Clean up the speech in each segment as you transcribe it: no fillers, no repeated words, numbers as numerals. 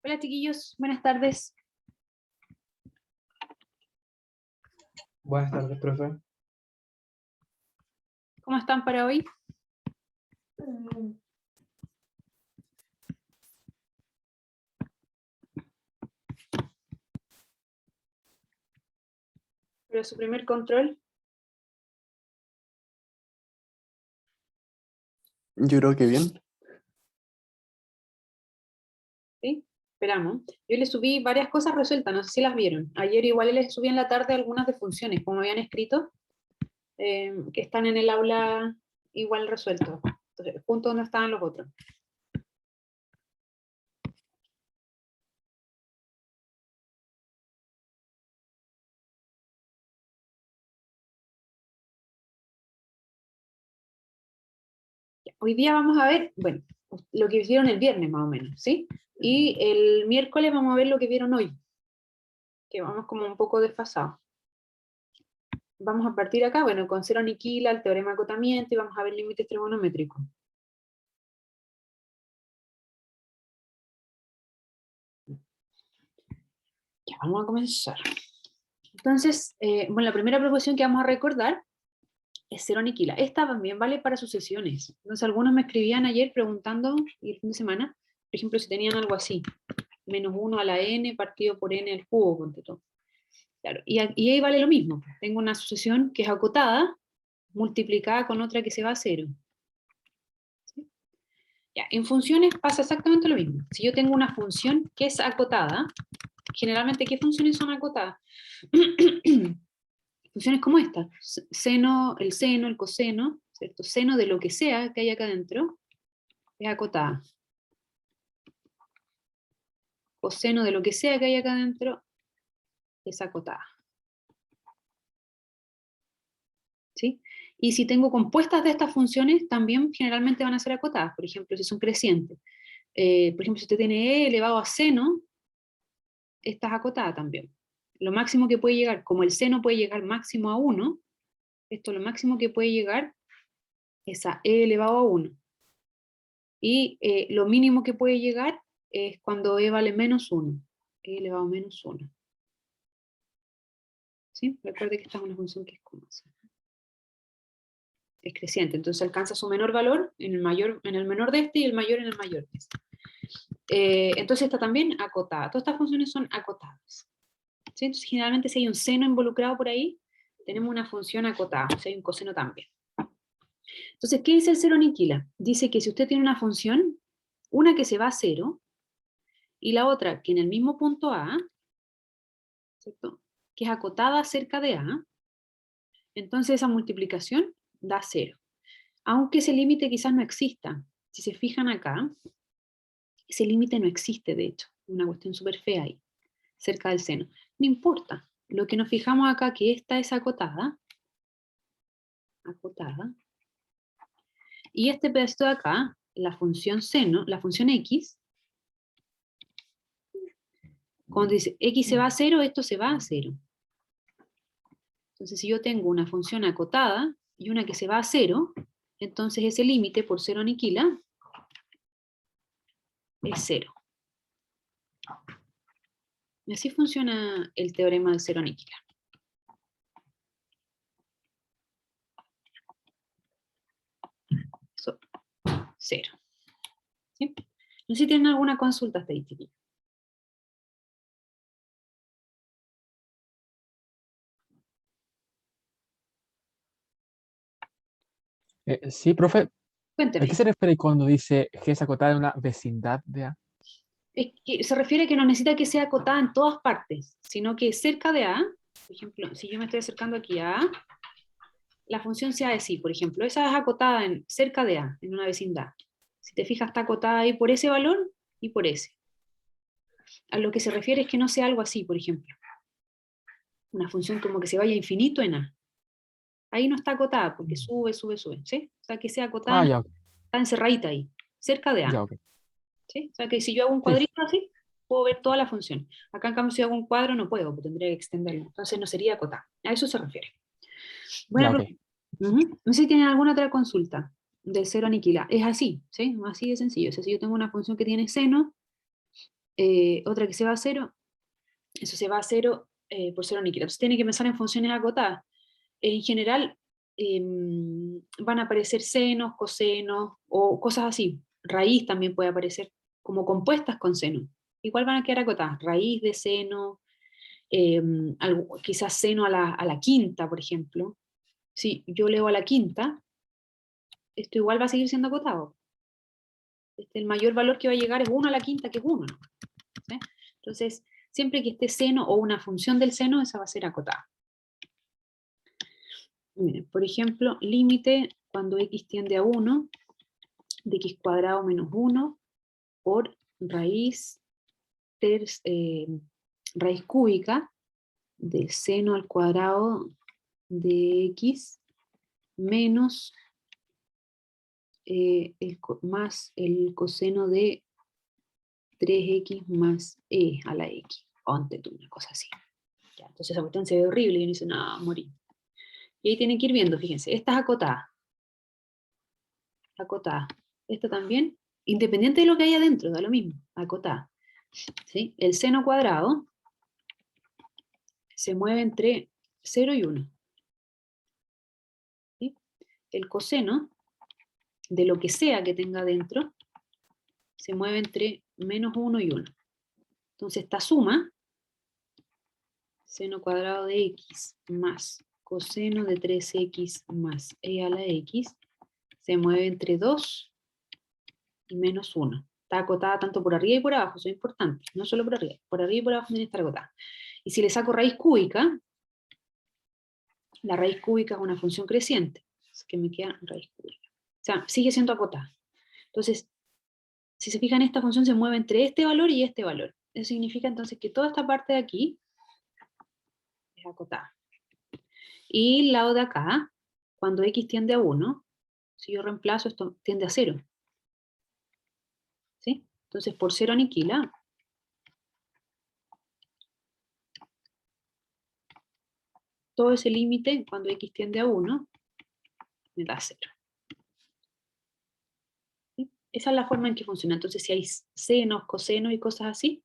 Hola chiquillos, buenas tardes. Buenas tardes, profe. ¿Cómo están para hoy? Pero su primer control. Yo creo que bien. ¿Sí? Esperamos. Yo les subí varias cosas resueltas, no sé si las vieron. Ayer igual les subí en la tarde algunas de funciones, como habían escrito, que están en el aula igual resueltos. Entonces, junto donde estaban los otros. Ya, hoy día vamos a ver, bueno, lo que vieron el viernes más o menos, ¿sí? Y el miércoles vamos a ver lo que vieron hoy, que vamos como un poco desfasados. Vamos a partir acá, bueno, con cero aniquila, el teorema de acotamiento, y vamos a ver límites trigonométricos. Ya, vamos a comenzar. Entonces, bueno, la primera proposición que vamos a recordar es cero aniquila. Esta también vale para sucesiones. Entonces, algunos me escribían ayer preguntando, y el fin de semana, por ejemplo, si tenían algo así, menos 1 a la n partido por n al cubo, ponte todo. Claro, y ahí vale lo mismo. Tengo una sucesión que es acotada, multiplicada con otra que se va a cero. ¿Sí? Ya, en funciones pasa exactamente lo mismo. Si yo tengo una función que es acotada, generalmente, ¿qué funciones son acotadas? Funciones como esta, seno, el coseno, ¿cierto? Seno de lo que sea que hay acá adentro, es acotada. Coseno de lo que sea que hay acá adentro, es acotada. ¿Sí? Y si tengo compuestas de estas funciones, también generalmente van a ser acotadas. Por ejemplo, si son crecientes. Por ejemplo, si usted tiene e elevado a seno, esta es acotada también. Lo máximo que puede llegar, como el seno puede llegar máximo a 1, esto lo máximo que puede llegar es a e elevado a 1. Y lo mínimo que puede llegar es cuando e vale menos 1. E elevado a menos 1. ¿Sí? Recuerde que esta es una función que es como así. Es creciente, entonces alcanza su menor valor en el menor de este y el mayor en el mayor de este. Entonces está también acotada. Todas estas funciones son acotadas. ¿Sí? Entonces generalmente si hay un seno involucrado por ahí, tenemos una función acotada, si hay un coseno también. Entonces, ¿qué dice el cero aniquila? Dice que si usted tiene una función, una que se va a cero, y la otra que en el mismo punto A, ¿cierto?, que es acotada cerca de A, entonces esa multiplicación da 0. Aunque ese límite quizás no exista. Si se fijan acá, ese límite no existe, de hecho. Una cuestión súper fea ahí, cerca del seno. No importa. Lo que nos fijamos acá, que esta es acotada, y este pedacito de acá, la función seno, la función x, cuando dice x se va a 0, esto se va a 0. Entonces, si yo tengo una función acotada y una que se va a 0, entonces ese límite por 0 aniquila es 0. Y así funciona el teorema del cero aniquila. Eso, 0. ¿Sí? No sé si tienen alguna consulta hasta ahí, chiquillos. Sí, profe, ¿a Cuénteme. qué se refiere cuando dice G es acotada en una vecindad de A? Es que se refiere que no necesita que sea acotada en todas partes, sino que cerca de A, por ejemplo, si yo me estoy acercando aquí a A, la función sea de sí, por ejemplo, esa es acotada cerca de A, en una vecindad. Si te fijas, está acotada ahí por ese valor y por ese. A lo que se refiere es que no sea algo así, por ejemplo. Una función como que se vaya a infinito en A. Ahí no está acotada, porque sube, sube, sube, ¿sí? O sea, que sea acotada, Ah, ya, ok. está encerradita ahí, cerca de Ya, A. ok. ¿Sí? O sea, que si yo hago un Sí, sí. cuadrito así, puedo ver toda la función. Acá, en cambio, si hago un cuadro, no puedo, porque tendría que extenderlo. Entonces, no sería acotada. A eso se refiere. Ya, Buena ok. pregunta. No sé si tienen alguna otra consulta del cero aniquila. Es así, ¿sí? Así de sencillo. O sea, si yo tengo una función que tiene seno, otra que se va a 0, eso se va a 0 por 0 aniquilado. Entonces tiene que pensar en funciones acotadas. En general van a aparecer senos, cosenos o cosas así. Raíz también puede aparecer como compuestas con seno. Igual van a quedar acotadas. Raíz de seno, quizás seno a la quinta, por ejemplo. Si yo leo a la quinta, esto igual va a seguir siendo acotado. El mayor valor que va a llegar es 1 a la quinta, que es 1. ¿Sí? Entonces, siempre que esté seno o una función del seno, esa va a ser acotada. Miren, por ejemplo, límite cuando x tiende a 1 de x cuadrado menos 1 por raíz cúbica del seno al cuadrado de x menos más el coseno de 3x más e a la x. Ponte tú una cosa así. Ya, entonces esa cuestión se ve horrible y uno dice, no, morí. Y ahí tienen que ir viendo, fíjense, esta es acotada. Acotada. Esta también, independiente de lo que haya adentro, da lo mismo, acotada. ¿Sí? El seno cuadrado se mueve entre 0 y 1. ¿Sí? El coseno de lo que sea que tenga adentro se mueve entre menos 1 y 1. Entonces esta suma, seno cuadrado de x más coseno de 3x más e a la x, se mueve entre 2 y menos 1. Está acotada tanto por arriba y por abajo, eso es importante, no solo por arriba y por abajo tiene que estar acotada. Y si le saco raíz cúbica, la raíz cúbica es una función creciente, así que me queda raíz cúbica. O sea, sigue siendo acotada. Entonces, si se fijan, esta función se mueve entre este valor y este valor. Eso significa entonces que toda esta parte de aquí es acotada. Y el lado de acá, cuando x tiende a 1, si yo reemplazo esto, tiende a 0. ¿Sí? Entonces, por 0 aniquila. Todo ese límite, cuando x tiende a 1, me da 0. ¿Sí? Esa es la forma en que funciona. Entonces, si hay senos, cosenos y cosas así,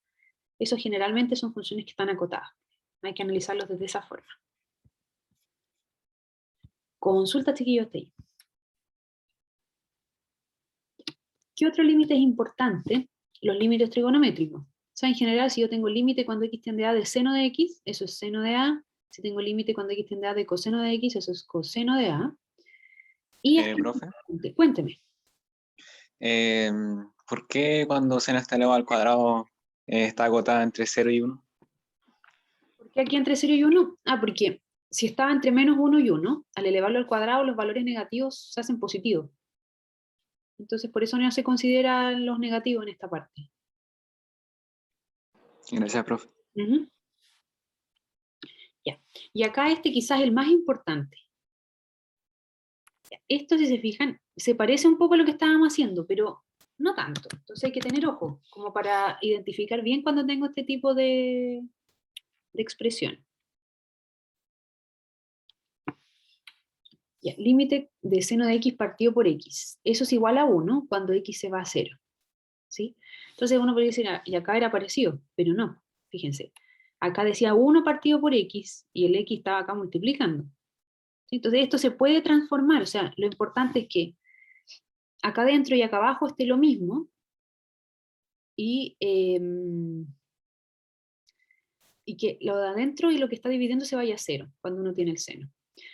eso generalmente son funciones que están acotadas. Hay que analizarlos desde esa forma. Consulta, chiquillos, de ahí. ¿Qué otro límite es importante? Los límites trigonométricos. O sea, en general, si yo tengo límite cuando x tiende a de seno de x, eso es seno de a. Si tengo límite cuando x tiende a de coseno de x, eso es coseno de a. Y Profe, cuénteme. ¿por qué cuando seno está elevado al cuadrado está agotada entre 0 y 1? ¿Por qué aquí entre 0 y 1? Ah, porque si estaba entre menos 1 y 1, al elevarlo al cuadrado, los valores negativos se hacen positivos. Entonces, por eso no se consideran los negativos en esta parte. Gracias, profe. Ya. Y acá quizás es el más importante. Esto, si se fijan, se parece un poco a lo que estábamos haciendo, pero no tanto. Entonces hay que tener ojo, como para identificar bien cuando tengo este tipo de expresión. Ya, límite de seno de x partido por x. Eso es igual a 1 cuando x se va a 0. ¿Sí? Entonces uno podría decir, y acá era parecido, pero no. Fíjense, acá decía 1 partido por x y el x estaba acá multiplicando. ¿Sí? Entonces esto se puede transformar, o sea, lo importante es que acá adentro y acá abajo esté lo mismo, y que lo de adentro y lo que está dividiendo se vaya a 0 cuando uno tiene el seno.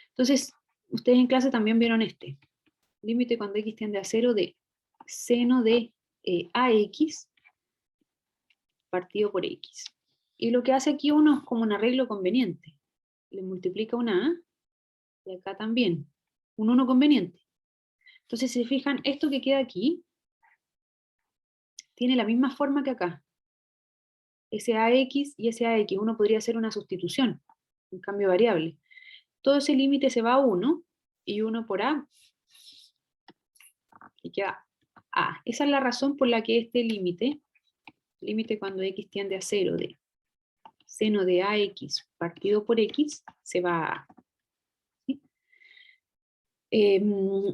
Entonces, ustedes en clase también vieron límite cuando x tiende a 0 de seno de ax partido por x. Y lo que hace aquí uno es como un arreglo conveniente. Le multiplica una a, y acá también, un 1 conveniente. Entonces, si se fijan, esto que queda aquí tiene la misma forma que acá. Ese ax y ese ax, uno podría hacer una sustitución, un cambio variable. Todo ese límite se va a 1, y 1 por a, y queda a. Esa es la razón por la que este límite cuando x tiende a 0 de seno de ax partido por x, se va a a. ¿Sí?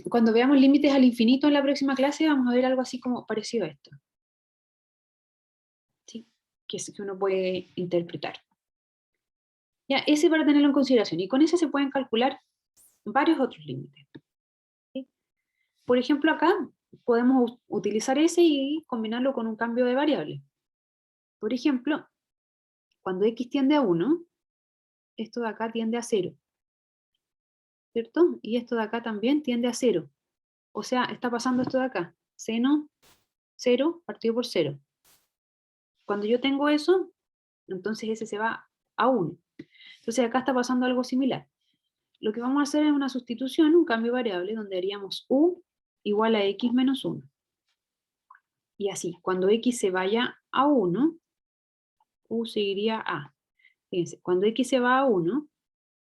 Cuando veamos límites al infinito en la próxima clase, vamos a ver algo así como parecido a esto. ¿Sí? que uno puede interpretar. Ya, ese para tenerlo en consideración. Y con ese se pueden calcular varios otros límites. ¿Sí? Por ejemplo, acá podemos utilizar ese y combinarlo con un cambio de variable. Por ejemplo, cuando x tiende a 1, esto de acá tiende a 0. ¿Cierto? Y esto de acá también tiende a 0. O sea, está pasando esto de acá. Seno 0 partido por 0. Cuando yo tengo eso, entonces ese se va a 1. Entonces acá está pasando algo similar. Lo que vamos a hacer es una sustitución, un cambio de variable, donde haríamos u igual a x menos 1. Y así, cuando x se vaya a 1, u seguiría a. Fíjense, cuando x se va a 1,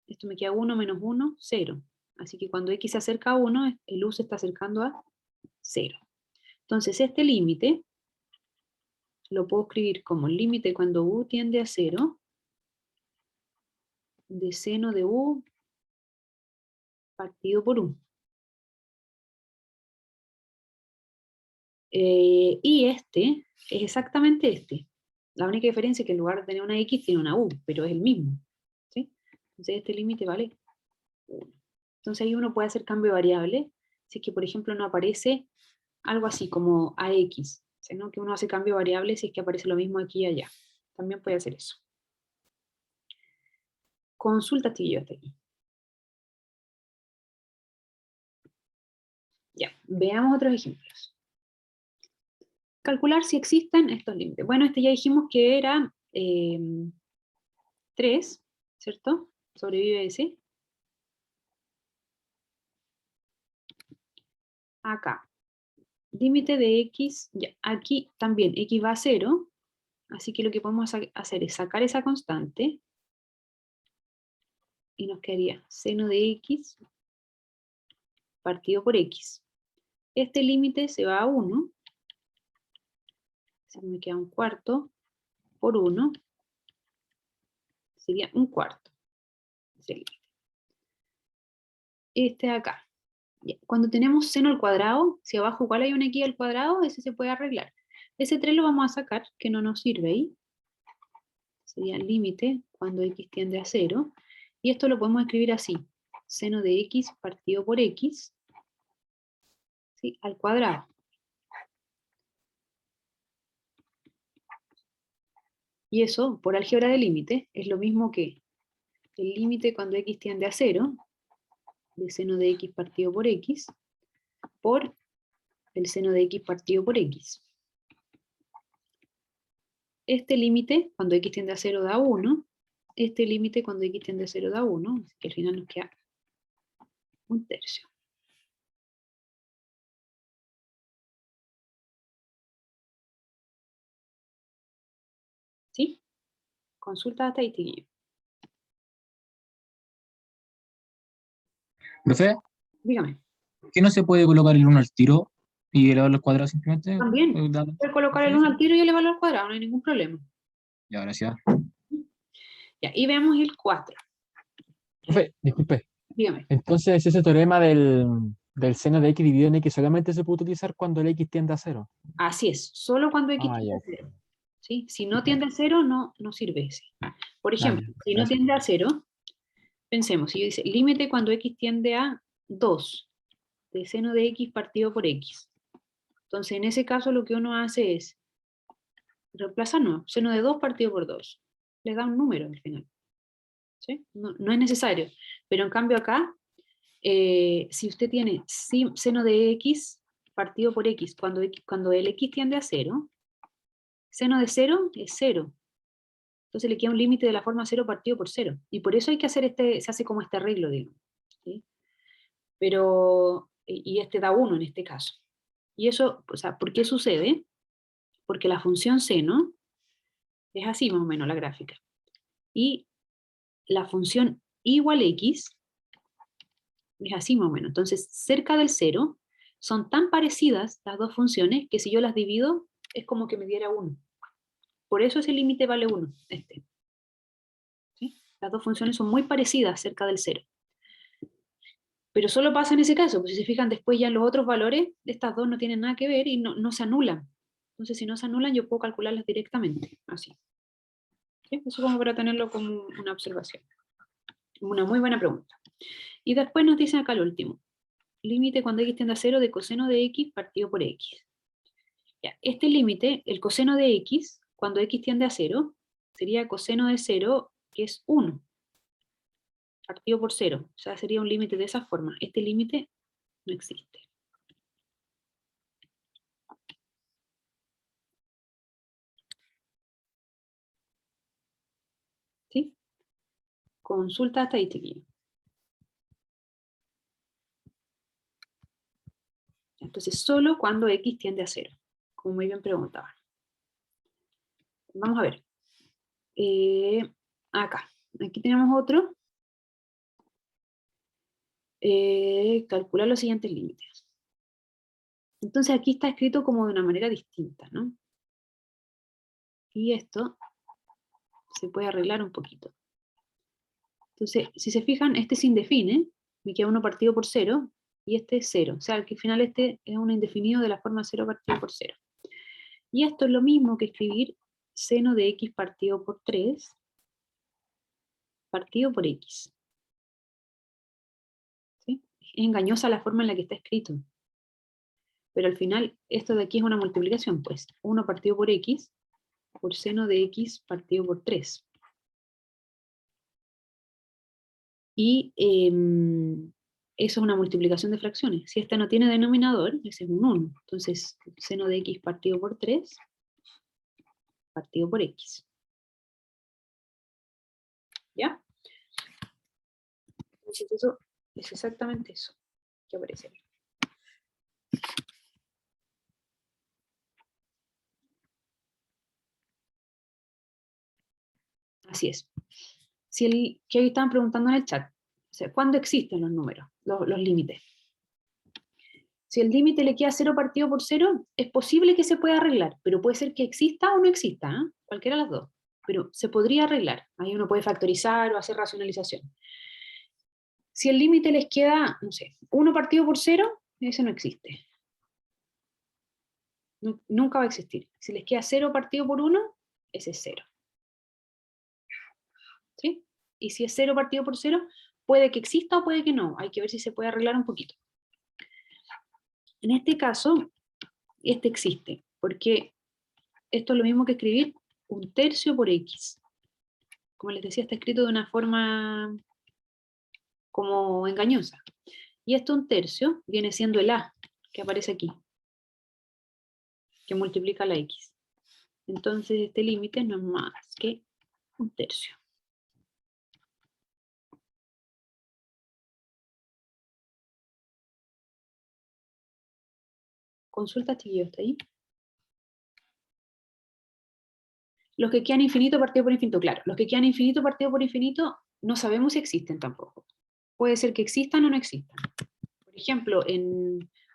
esto me queda 1 menos 1, 0. Así que cuando x se acerca a 1, el u se está acercando a 0. Entonces este límite lo puedo escribir como límite cuando u tiende a 0 de seno de u partido por u. Y este es exactamente este. La única diferencia es que en lugar de tener una x tiene una u, pero es el mismo. ¿Sí? Entonces este límite vale 1. Entonces ahí uno puede hacer cambio de variable, si es que por ejemplo no aparece algo así como ax, sino que uno hace cambio de variable si es que aparece lo mismo aquí y allá. También puede hacer eso. Consulta si yo hasta aquí. Ya, veamos otros ejemplos. Calcular si existen estos límites. Bueno, este ya dijimos que era 3, ¿cierto? Sobrevive ese. Acá. Límite de x, ya, aquí también x va a 0, así que lo que podemos hacer es sacar esa constante y nos quedaría seno de x partido por x. Este límite se va a 1, así que me queda un cuarto por 1, sería un cuarto. Ese límite. Este de acá. Cuando tenemos seno al cuadrado, si abajo igual hay un x al cuadrado, ese se puede arreglar. Ese 3 lo vamos a sacar, que no nos sirve ahí. Sería el límite cuando x tiende a 0. Y esto lo podemos escribir así. Seno de x partido por x, ¿sí? Al cuadrado. Y eso, por álgebra de límite, es lo mismo que el límite cuando x tiende a 0, de seno de x partido por x, por el seno de x partido por x. Este límite cuando x tiende a 0 da 1, este límite cuando x tiende a 0 da 1, así que al final nos queda un tercio. ¿Sí? Consulta hasta ahí, chiquillo. Profe, Dígame. ¿por qué no se puede colocar el 1 al tiro y elevarlo al cuadrado simplemente? También, puede colocar el 1 al tiro y elevarlo al cuadrado, no hay ningún problema. Ya, gracias. Ya, y veamos el 4. Profe, disculpe. Dígame. Entonces, ese teorema del seno de x dividido en x solamente se puede utilizar cuando el x tiende a 0. Así es, solo cuando x tiende ya. a 0. ¿Sí? Si no tiende a 0, no sirve ese. Por ejemplo, ya, si no gracias. tiende a 0, pensemos, si yo dice límite cuando x tiende a 2, de seno de x partido por x. Entonces, en ese caso lo que uno hace es reemplazar, no, seno de 2 partido por 2. Le da un número al final. ¿Sí? No es necesario. Pero en cambio acá, si usted tiene seno de x partido por x, cuando el x tiende a 0, seno de 0 es 0. Entonces le queda un límite de la forma 0 partido por 0. Y por eso hay que hacer se hace como este arreglo, digamos. ¿Sí? Pero, y este da 1 en este caso. Y eso, o sea, ¿por qué sucede? Porque la función seno es así más o menos la gráfica. Y la función igual x es así más o menos. Entonces, cerca del 0, son tan parecidas las dos funciones que si yo las divido, es como que me diera 1. Por eso ese límite vale 1. ¿Sí? Las dos funciones son muy parecidas cerca del 0. Pero solo pasa en ese caso, pues si se fijan después ya los otros valores, estas dos no tienen nada que ver y no se anulan. Entonces, si no se anulan, yo puedo calcularlas directamente, así. ¿Sí? Eso como para tenerlo como una observación. Una muy buena pregunta. Y después nos dicen acá el último. Límite cuando x tiende a 0 de coseno de x partido por x. Ya, este límite, el coseno de x, cuando x tiende a 0, sería coseno de 0, que es 1, partido por 0. O sea, sería un límite de esa forma. Este límite no existe. ¿Sí? Consulta estadística. Entonces, solo cuando x tiende a 0, como muy bien preguntaban. Vamos a ver. Acá. Aquí tenemos otro. Calcular los siguientes límites. Entonces aquí está escrito como de una manera distinta, ¿no? Y esto se puede arreglar un poquito. Entonces, si se fijan, este se indefine, me queda 1 partido por 0, y este es 0. O sea, que al final este es un indefinido de la forma 0 partido por 0. Y esto es lo mismo que escribir seno de x partido por 3 partido por x. ¿Sí? Es engañosa la forma en la que está escrito. Pero al final, esto de aquí es una multiplicación, pues. 1 partido por x por seno de x partido por 3. Y eso es una multiplicación de fracciones. Si esta no tiene denominador, ese es un 1. Entonces, seno de x partido por 3 partido por x. ¿Ya? Entonces eso es exactamente eso que aparece ahí. Así es. Que hoy estaban preguntando en el chat, o sea, ¿cuándo existen los números, los límites? Si el límite le queda 0 partido por 0, es posible que se pueda arreglar, pero puede ser que exista o no exista, ¿eh? Cualquiera de las dos. Pero se podría arreglar. Ahí uno puede factorizar o hacer racionalización. Si el límite les queda, no sé, 1 partido por 0, ese no existe. Nunca va a existir. Si les queda 0 partido por 1, ese es 0. ¿Sí? Y si es 0 partido por 0, puede que exista o puede que no. Hay que ver si se puede arreglar un poquito. En este caso, este existe, porque esto es lo mismo que escribir 1/3 por x. Como les decía, está escrito de una forma como engañosa. Y esto 1/3 viene siendo el a, que aparece aquí, que multiplica la x. Entonces este límite no es más que 1/3. Consulta, chiquillos, ¿está ahí? Los que quedan infinito partido por infinito, claro. Los que quedan infinito partido por infinito no sabemos si existen tampoco. Puede ser que existan o no existan. Por ejemplo,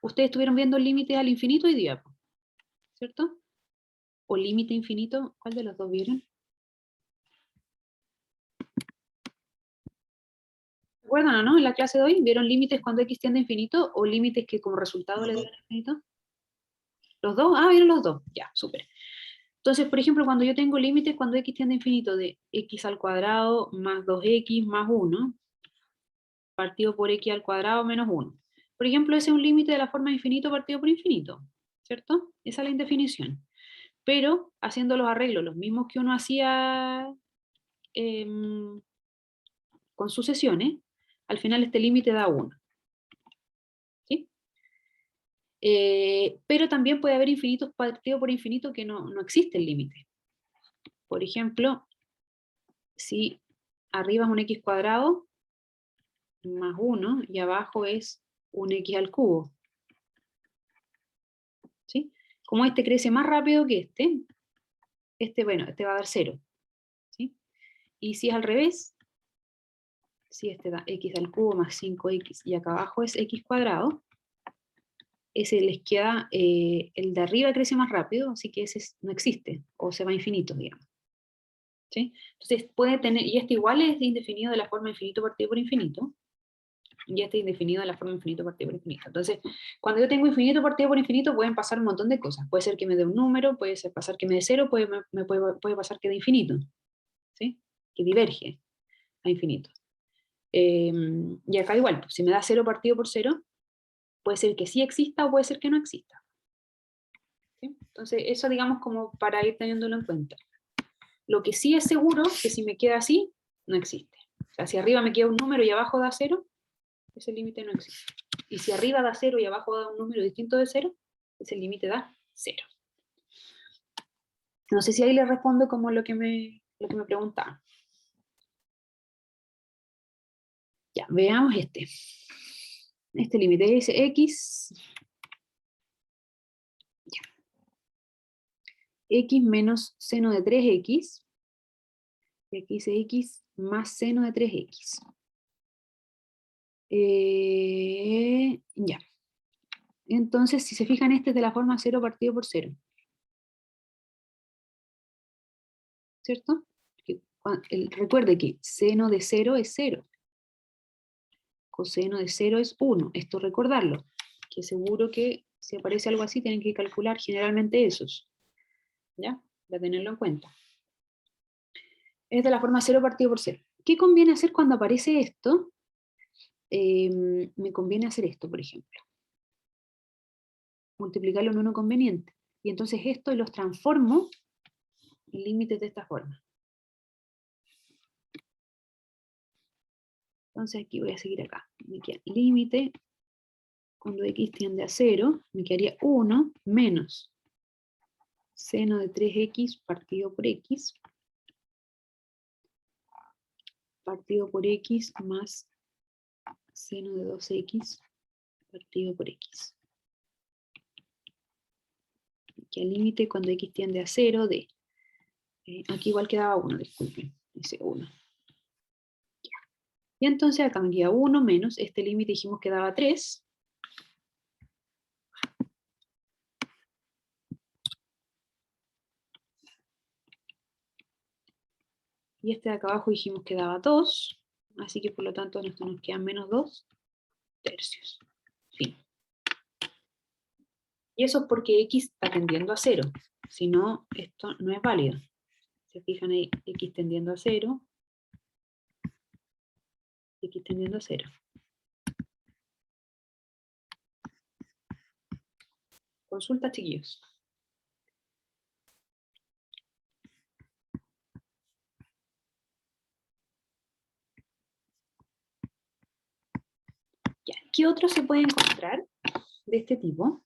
ustedes estuvieron viendo límites al infinito hoy día, ¿cierto? O límite infinito, ¿cuál de los dos vieron? ¿Recuerdan o no? En la clase de hoy, ¿vieron límites cuando x tiende a infinito o límites que como resultado le dan infinito? ¿Los dos? Ah, vieron los dos. Ya, súper. Entonces, por ejemplo, cuando yo tengo límites cuando x tiende a infinito de x al cuadrado más 2x más 1, partido por x al cuadrado menos 1. Por ejemplo, ese es un límite de la forma infinito partido por infinito, ¿cierto? Esa es la indefinición. Pero haciendo los arreglos, los mismos que uno hacía con sucesiones, al final este límite da 1. ¿Sí? Pero también puede haber infinitos partido por infinito que no existe el límite. Por ejemplo, si arriba es un x cuadrado más 1 y abajo es un x al cubo. ¿Sí? Como este crece más rápido que este va a dar 0. ¿Sí? Y si es al revés, si este da x al cubo más 5x y acá abajo es x cuadrado, ese les queda, el de arriba crece más rápido, así que ese no existe, o se va a infinito, digamos. ¿Sí? Entonces puede tener, y este igual es indefinido de la forma infinito partido por infinito, y este indefinido de la forma infinito partido por infinito. Entonces, cuando yo tengo infinito partido por infinito, pueden pasar un montón de cosas. Puede ser que me dé un número, puede pasar que me dé 0, puede pasar que dé infinito. ¿sí? Que diverge a infinito. Y acá igual, pues, si me da 0 partido por 0, puede ser que sí exista o puede ser que no exista. ¿Sí? Entonces, eso digamos como para ir teniéndolo en cuenta. Lo que sí es seguro, que si me queda así, no existe. O sea, si arriba me queda un número y abajo da 0, ese límite no existe. Y si arriba da 0 y abajo da un número distinto de 0, ese límite da 0. No sé si ahí le respondo como lo que me preguntaban. Ya, veamos este. Este límite dice x. Ya. X menos seno de 3x. Y aquí dice x más seno de 3x. Ya. Entonces, si se fijan, este es de la forma 0 partido por 0. ¿Cierto? Recuerde que seno de 0 es 0. Coseno de 0 es 1. Esto recordarlo. Que seguro que si aparece algo así, tienen que calcular generalmente esos. ¿Ya? Para tenerlo en cuenta. Es de la forma 0 partido por 0. ¿Qué conviene hacer cuando aparece esto? Me conviene hacer esto, por ejemplo. Multiplicarlo en uno conveniente. Y entonces esto los transformo en límites de esta forma. Entonces aquí voy a seguir acá. Me queda límite, cuando x tiende a 0, me quedaría 1 menos seno de 3x partido por x, partido por x más seno de 2x partido por x. Aquí al límite cuando x tiende a 0 de... aquí igual quedaba 1, disculpen, dice 1. Y entonces acá me queda 1 menos, este límite dijimos que daba 3. Y este de acá abajo dijimos que daba 2. Así que por lo tanto esto nos queda menos 2 tercios. Fin. Y eso es porque x está tendiendo a 0. Si no, esto no es válido. Se fijan ahí, x tendiendo a 0. X tendiendo a 0. Consulta, chiquillos. Ya. ¿Qué otro se puede encontrar de este tipo?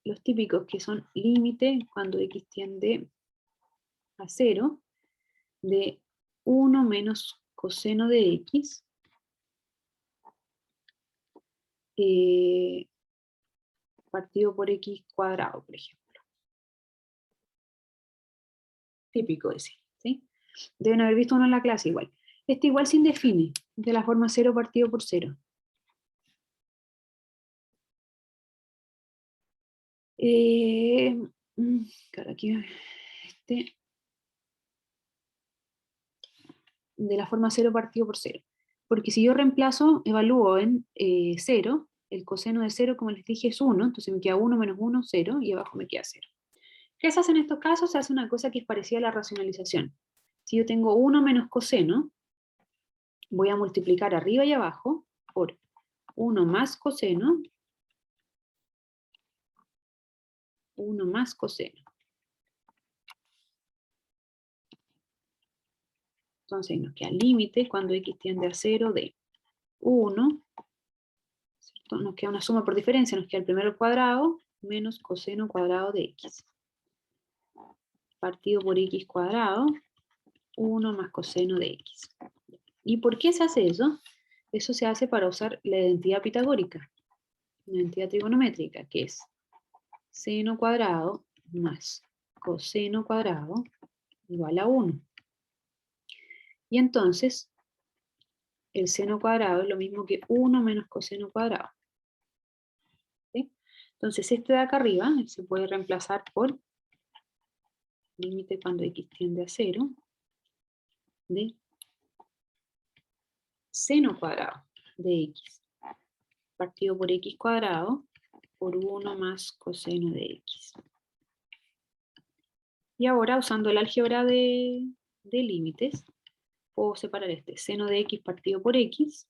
Los típicos que son límite cuando x tiende a 0 de 1 menos coseno de x partido por x cuadrado, por ejemplo. Típico ese, ¿sí? Deben haber visto uno en la clase igual. Este igual se indefine, de la forma 0 partido por 0. Claro, aquí este, de la forma 0 partido por 0. Porque si yo reemplazo, evalúo en 0, el coseno de 0, como les dije, es 1, entonces me queda 1 menos 1, 0, y abajo me queda 0. ¿Qué se hace en estos casos? Se hace una cosa que es parecida a la racionalización. Si yo tengo 1 menos coseno, voy a multiplicar arriba y abajo por 1 más coseno, 1 más coseno. Entonces nos queda límite cuando x tiende a 0 de 1, ¿cierto? Nos queda una suma por diferencia, nos queda el primero al cuadrado menos coseno cuadrado de x. Partido por x cuadrado, 1 más coseno de x. ¿Y por qué se hace eso? Eso se hace para usar la identidad pitagórica, la identidad trigonométrica, que es seno cuadrado más coseno cuadrado igual a 1. Y entonces, el seno cuadrado es lo mismo que 1 menos coseno cuadrado. ¿Sí? Entonces, este de acá arriba se puede reemplazar por límite cuando x tiende a 0 de seno cuadrado de x partido por x cuadrado por 1 más coseno de x. Y ahora, usando el álgebra de límites, puedo separar este seno de x partido por x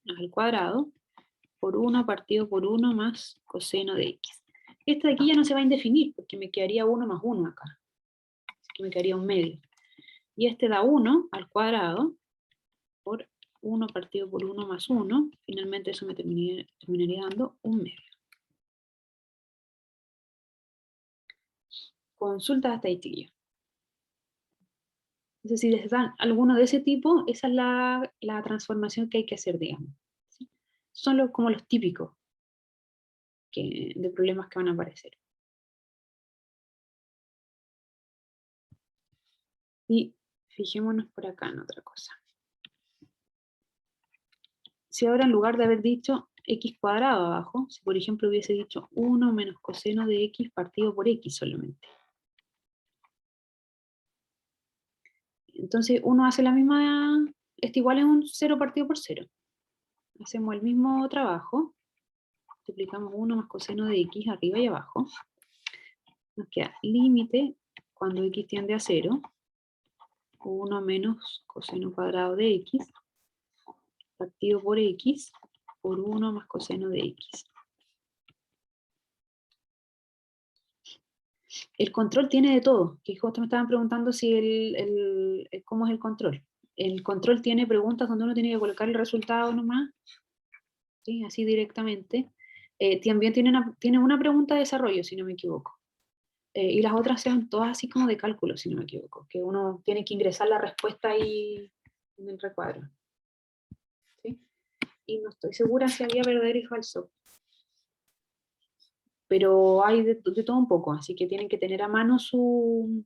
al cuadrado por 1 partido por 1 más coseno de x. Este de aquí ya no se va a indefinir, porque me quedaría 1 más 1 acá. Así que me quedaría un medio. Y este da 1 al cuadrado por 1 partido por 1 más 1. Finalmente eso me terminaría dando un medio. Consultas hasta ahí, chiquillos. Entonces, si les dan alguno de ese tipo, esa es la transformación que hay que hacer, digamos. ¿Sí? Son como los típicos de problemas que van a aparecer. Y fijémonos por acá en otra cosa. Si ahora en lugar de haber dicho x cuadrado abajo, si por ejemplo hubiese dicho 1 menos coseno de x partido por x solamente. Entonces uno hace la misma, esto igual es un 0 partido por 0. Hacemos el mismo trabajo, multiplicamos 1 más coseno de x arriba y abajo. Nos queda límite cuando x tiende a 0, 1 menos coseno cuadrado de x, partido por x, por 1 más coseno de x. El control tiene de todo, que justo me estaban preguntando si cómo es el control. El control tiene preguntas donde uno tiene que colocar el resultado nomás, ¿sí? Así directamente. También tiene una pregunta de desarrollo, si no me equivoco. Y las otras sean todas así como de cálculo, si no me equivoco, que uno tiene que ingresar la respuesta ahí en el recuadro. ¿Sí? Y no estoy segura si había verdadero y falso. Pero hay de todo un poco, así que tienen que tener a mano su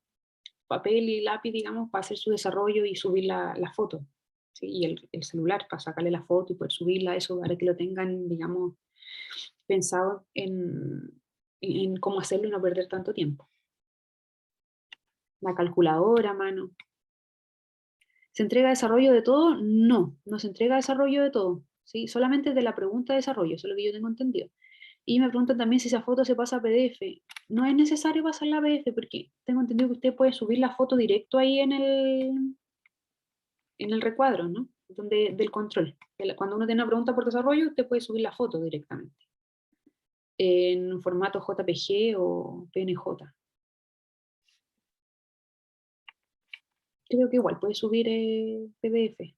papel y lápiz, digamos, para hacer su desarrollo y subir la foto. ¿Sí? Y el celular para sacarle la foto y poder subirla, eso para que lo tengan, digamos, pensado en cómo hacerlo y no perder tanto tiempo. La calculadora a mano. ¿Se entrega desarrollo de todo? No, no se entrega desarrollo de todo. ¿Sí? Solamente de la pregunta de desarrollo, eso es lo que yo tengo entendido. Y me preguntan también si esa foto se pasa a PDF. No es necesario pasarla a PDF porque tengo entendido que usted puede subir la foto directo ahí en el recuadro, ¿no? Del control. Cuando uno tiene una pregunta por desarrollo, usted puede subir la foto directamente. En un formato JPG o PNG. Creo que igual puede subir PDF,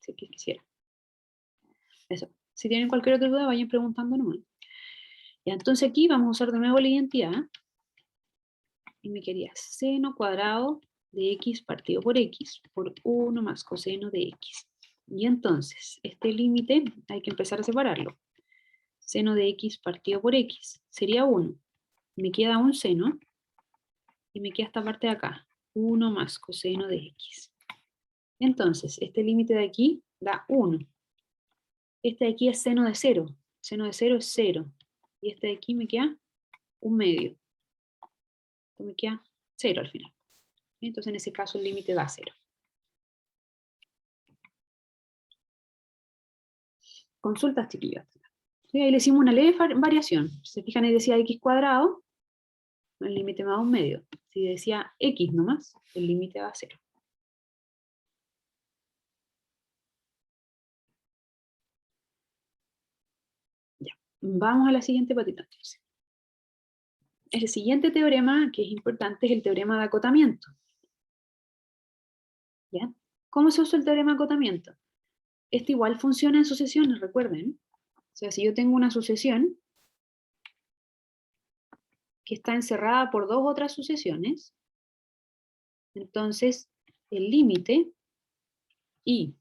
si quisiera. Eso. Si tienen cualquier otra duda, vayan preguntando nomás. Y entonces aquí vamos a usar de nuevo la identidad. Y me quedaría seno cuadrado de x partido por x por 1 más coseno de x. Y entonces, este límite hay que empezar a separarlo. Seno de x partido por x sería 1. Me queda un seno y me queda esta parte de acá. 1 más coseno de x. Entonces, este límite de aquí da 1. Este de aquí es seno de 0. Seno de 0 es 0. Y este de aquí me queda un medio. Esto me queda 0 al final. Entonces en ese caso el límite da 0. Consultas, chiquillos. ¿Sí? Ahí le hicimos una leve variación. Si se fijan, ahí decía x cuadrado, el límite me da un medio. Si decía x nomás, el límite da 0. Ya. Vamos a la siguiente patita entonces. El siguiente teorema, que es importante, es el teorema de acotamiento. ¿Ya? ¿Cómo se usa el teorema de acotamiento? Este igual funciona en sucesiones, recuerden. O sea, si yo tengo una sucesión que está encerrada por dos otras sucesiones, entonces el límite y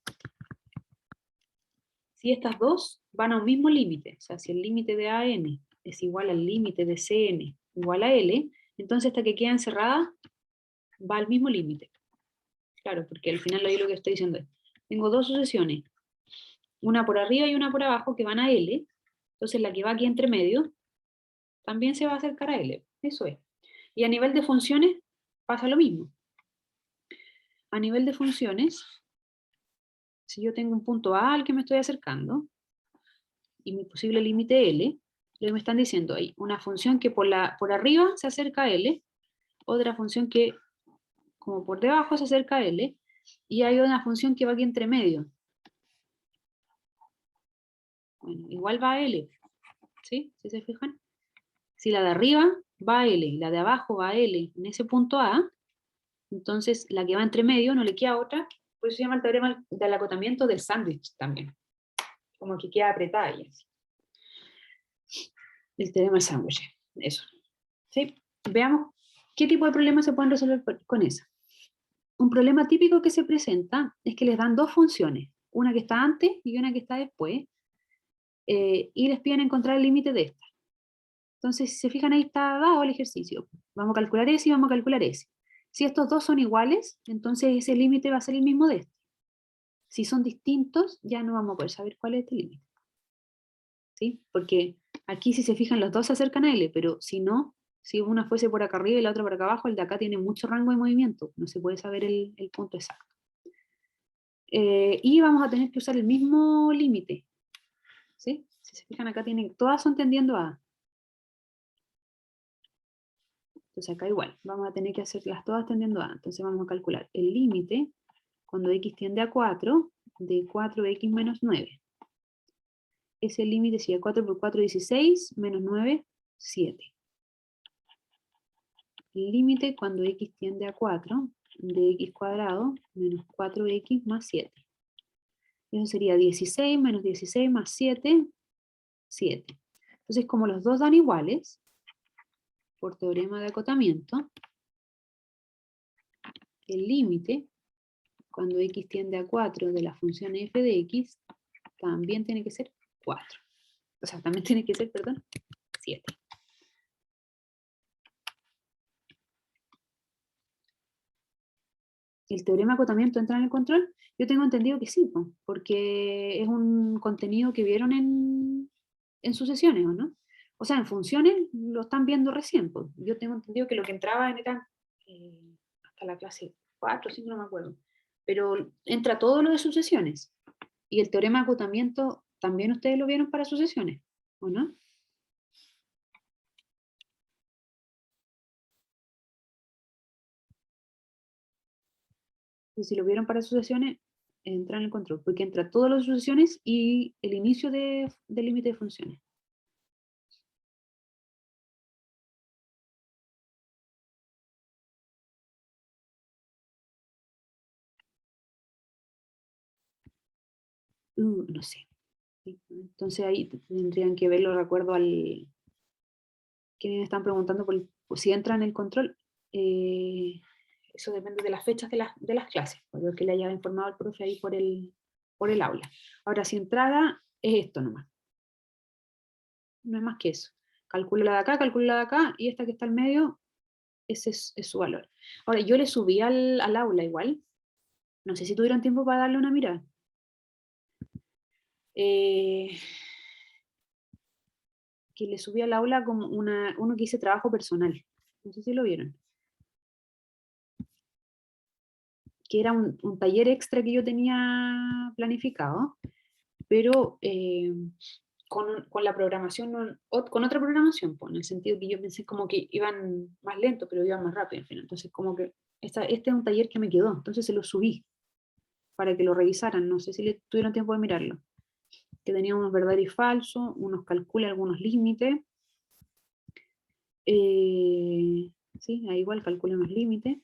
si estas dos van a un mismo límite, o sea, si el límite de AN es igual al límite de CN igual a L, entonces esta que queda encerrada va al mismo límite. Claro, porque al final ahí lo que estoy diciendo es, tengo dos sucesiones, una por arriba y una por abajo que van a L, entonces la que va aquí entre medio también se va a acercar a L, eso es. Y a nivel de funciones pasa lo mismo. A nivel de funciones, si yo tengo un punto A al que me estoy acercando, y mi posible límite L, lo que me están diciendo ahí, una función que por arriba se acerca a L, otra función que como por debajo se acerca a L, y hay una función que va aquí entre medio. Bueno, igual va a L, ¿sí? ¿Sí se fijan? Si la de arriba va a L y la de abajo va a L en ese punto A, entonces la que va entre medio no le queda otra, por eso se llama el teorema del acotamiento del sándwich también, como que queda apretada y así. El teorema del sándwich, eso. ¿Sí? Veamos qué tipo de problemas se pueden resolver con eso. Un problema típico que se presenta es que les dan dos funciones, una que está antes y una que está después, y les piden encontrar el límite de esta. Entonces, si se fijan, ahí está dado el ejercicio. Vamos a calcular ese y vamos a calcular ese. Si estos dos son iguales, entonces ese límite va a ser el mismo de este. Si son distintos, ya no vamos a poder saber cuál es este límite. ¿Sí? Porque aquí, si se fijan, los dos se acercan a L, pero si no, si una fuese por acá arriba y la otra por acá abajo, el de acá tiene mucho rango de movimiento. No se puede saber el punto exacto. Y vamos a tener que usar el mismo límite. ¿Sí? Si se fijan, acá tienen, todas son tendiendo a A. Entonces acá igual, vamos a tener que hacerlas todas tendiendo a A. Entonces vamos a calcular el límite cuando x tiende a 4, de 4x menos 9. Ese límite sería 4 por 4, 16, menos 9, 7. El límite cuando x tiende a 4, de x cuadrado, menos 4x más 7. Eso sería 16 menos 16 más 7, 7. Entonces, como los dos dan iguales, por teorema de acotamiento, el límite, cuando x tiende a 4 de la función f de x, también tiene que ser 4. O sea, también tiene que ser, perdón, 7. ¿El teorema de acotamiento entra en el control? Yo tengo entendido que sí, porque es un contenido que vieron en sucesiones, ¿o no? O sea, en funciones lo están viendo recién. Pues. Yo tengo entendido que lo que entraba era hasta la clase 4, 5, no me acuerdo. Pero entra todo lo de sucesiones. Y el teorema de acotamiento también ustedes lo vieron para sucesiones, ¿o no? Y si lo vieron para sucesiones, entra en el control, porque entra todas las sucesiones y el inicio del límite de funciones. No sé. ¿Sí? Entonces ahí tendrían que verlo, recuerdo al que me están preguntando por si entra en el control. Eso depende de las fechas de las clases, por lo que le haya informado al profe ahí por el aula. Ahora, si entrada, es esto nomás. No es más que eso. Calculo la de acá, calculo la de acá, y esta que está al medio, ese es su valor. Ahora, yo le subí al aula igual. No sé si tuvieron tiempo para darle una mirada. Que le subí al aula como uno que hice trabajo personal. No sé si lo vieron. Que era un taller extra que yo tenía planificado, pero con la programación, con otra programación, pues, en el sentido que yo pensé como que iban más lento, pero iban más rápido al final. Entonces, como que este es un taller que me quedó, entonces se lo subí para que lo revisaran. No sé si le tuvieron tiempo de mirarlo. Que tenía unos verdaderos y falsos, unos calcula algunos límites. Sí, ahí igual calcula unos límites.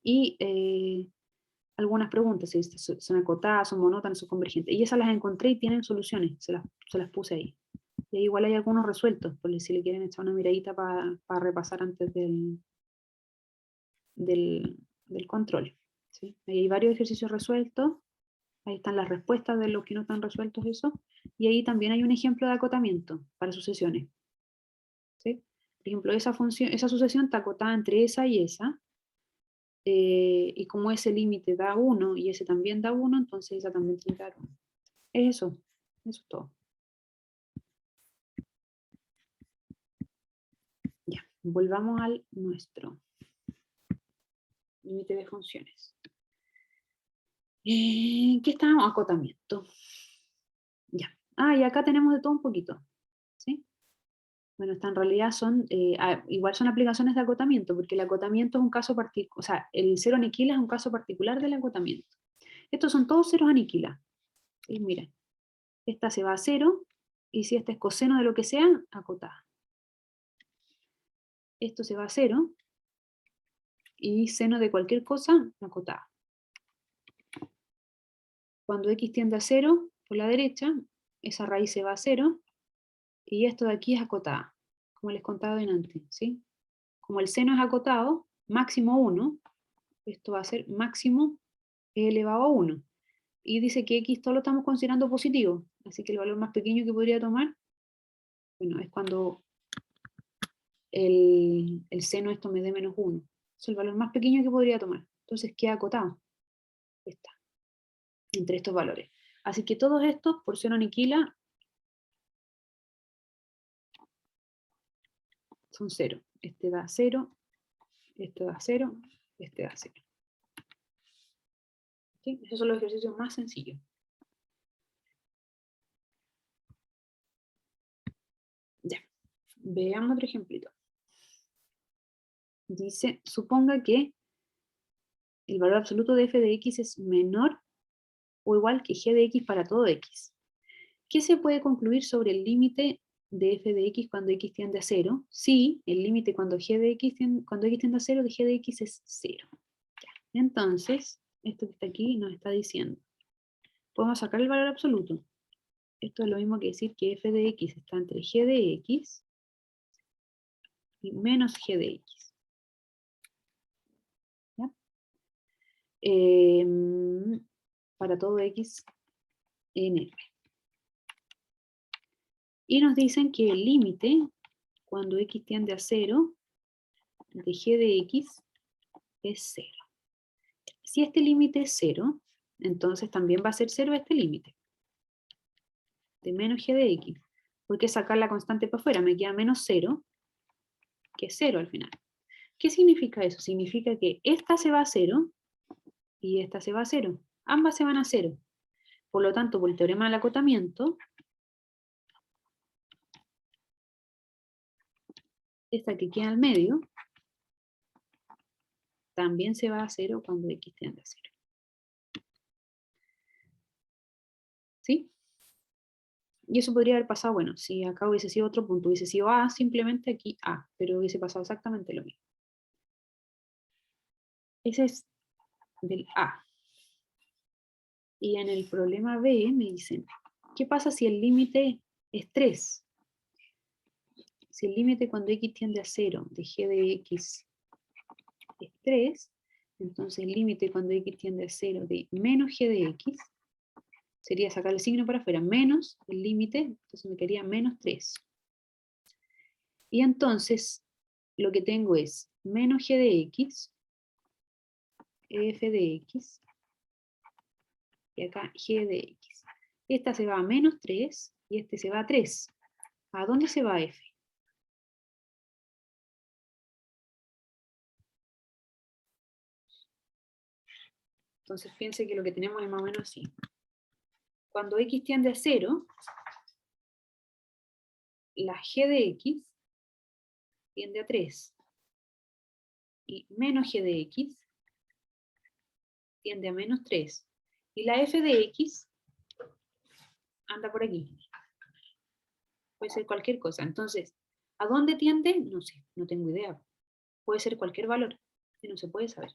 Y algunas preguntas, si son acotadas, son monótonas, son convergentes. Y esas las encontré y tienen soluciones, se las puse ahí. Y ahí igual hay algunos resueltos, por si le quieren echar una miradita para repasar antes del control. ¿Sí? Ahí hay varios ejercicios resueltos, ahí están las respuestas de los que no están resueltos eso, y ahí también hay un ejemplo de acotamiento para sucesiones. ¿Sí? Por ejemplo, esa sucesión está acotada entre esa y esa, y como ese límite da 1 y ese también da 1, entonces esa también tiene que dar 1. Eso es todo. Ya, volvamos al nuestro límite de funciones. ¿Qué estábamos? Acotamiento. Ya. Y acá tenemos de todo un poquito. ¿Sí? Bueno, en realidad son, igual son aplicaciones de acotamiento, porque el acotamiento es un caso particular, o sea, el cero aniquila es un caso particular del acotamiento. Estos son todos ceros aniquila. ¿Sí? Miren, esta se va a 0, y si este es coseno de lo que sea, acotada. Esto se va a 0, y seno de cualquier cosa, acotada. Cuando x tiende a 0, por la derecha, esa raíz se va a 0, y esto de aquí es acotada, como les contaba delante, ¿sí? Como el seno es acotado, máximo 1, esto va a ser máximo e elevado a 1. Y dice que x todo lo estamos considerando positivo, así que el valor más pequeño que podría tomar, bueno, es cuando el seno esto me dé menos 1. Es el valor más pequeño que podría tomar. Entonces queda acotado. Está. Entre estos valores. Así que todos estos, por seno aniquila, son 0. Este da 0, este da 0, este da 0. ¿Sí? Esos son los ejercicios más sencillos. Ya. Veamos otro ejemplito. Dice, suponga que el valor absoluto de f de x es menor o igual que g de x para todo x. ¿Qué se puede concluir sobre el límite de f de x cuando x tiende a 0? Sí, el límite cuando x tiende a 0 de g de x es 0. Ya. Entonces, esto que está aquí nos está diciendo, podemos sacar el valor absoluto. Esto es lo mismo que decir que f de x está entre g de x y menos g de x. ¿Ya? Para todo x en f. Y nos dicen que el límite, cuando x tiende a 0, de g de x es 0. Si este límite es 0, entonces también va a ser 0 este límite. De menos g de x. Porque sacar la constante para afuera me queda menos 0, que es 0 al final. ¿Qué significa eso? Significa que esta se va a 0 y esta se va a 0. Ambas se van a 0. Por lo tanto, por el teorema del acotamiento, esta que queda al medio también se va a 0 cuando x tiende a 0. ¿Sí? Y eso podría haber pasado, bueno, si acá hubiese sido otro punto, hubiese sido A, simplemente aquí A, pero hubiese pasado exactamente lo mismo. Ese es del A. Y en el problema B me dicen, ¿qué pasa si el límite es 3? Si el límite cuando x tiende a 0 de g de x es 3, entonces el límite cuando x tiende a 0 de menos g de x sería sacar el signo para afuera, menos el límite, entonces me quedaría menos 3. Y entonces lo que tengo es menos g de x, f de x, y acá g de x. Esta se va a menos 3 y este se va a 3. ¿A dónde se va f? Entonces piense que lo que tenemos es más o menos así. Cuando x tiende a 0, la g de x tiende a 3. Y menos g de x tiende a menos 3. Y la f de x anda por aquí. Puede ser cualquier cosa. Entonces, ¿a dónde tiende? No sé, no tengo idea. Puede ser cualquier valor, que no se puede saber.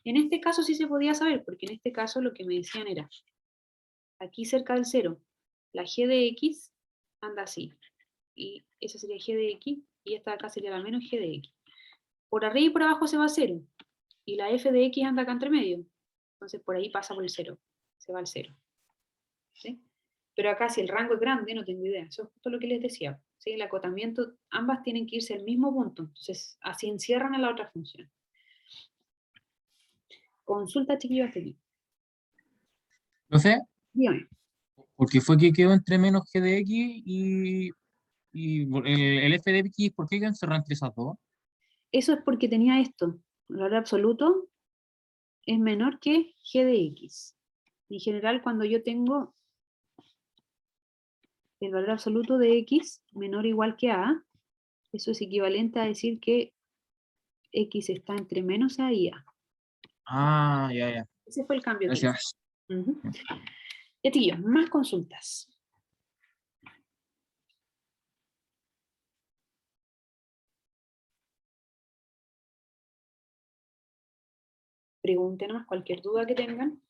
En este caso sí se podía saber, porque en este caso lo que me decían era, aquí cerca del 0, la g de x anda así. Y esa sería g de x, y esta de acá sería la menos g de x. Por arriba y por abajo se va a 0, y la f de x anda acá entre medio. Entonces por ahí pasa por el 0, se va al 0. ¿Sí? Pero acá si el rango es grande, no tengo idea. Eso es justo lo que les decía. ¿Sí? El acotamiento, ambas tienen que irse al mismo punto. Entonces así encierran a la otra función. Consulta, chiquillos, hasta aquí. Profe, Dígame. porque fue que quedó entre menos g de x y el f de x, ¿por qué quedó encerrado entre esas dos? Eso es porque tenía esto. El valor absoluto es menor que g de x. En general, cuando yo tengo el valor absoluto de x menor o igual que a, eso es equivalente a decir que x está entre menos a y a. Ah, ya. Ese fue el cambio que hice. Gracias. Ujú. Ya, tío, más consultas. Pregúntenos cualquier duda que tengan.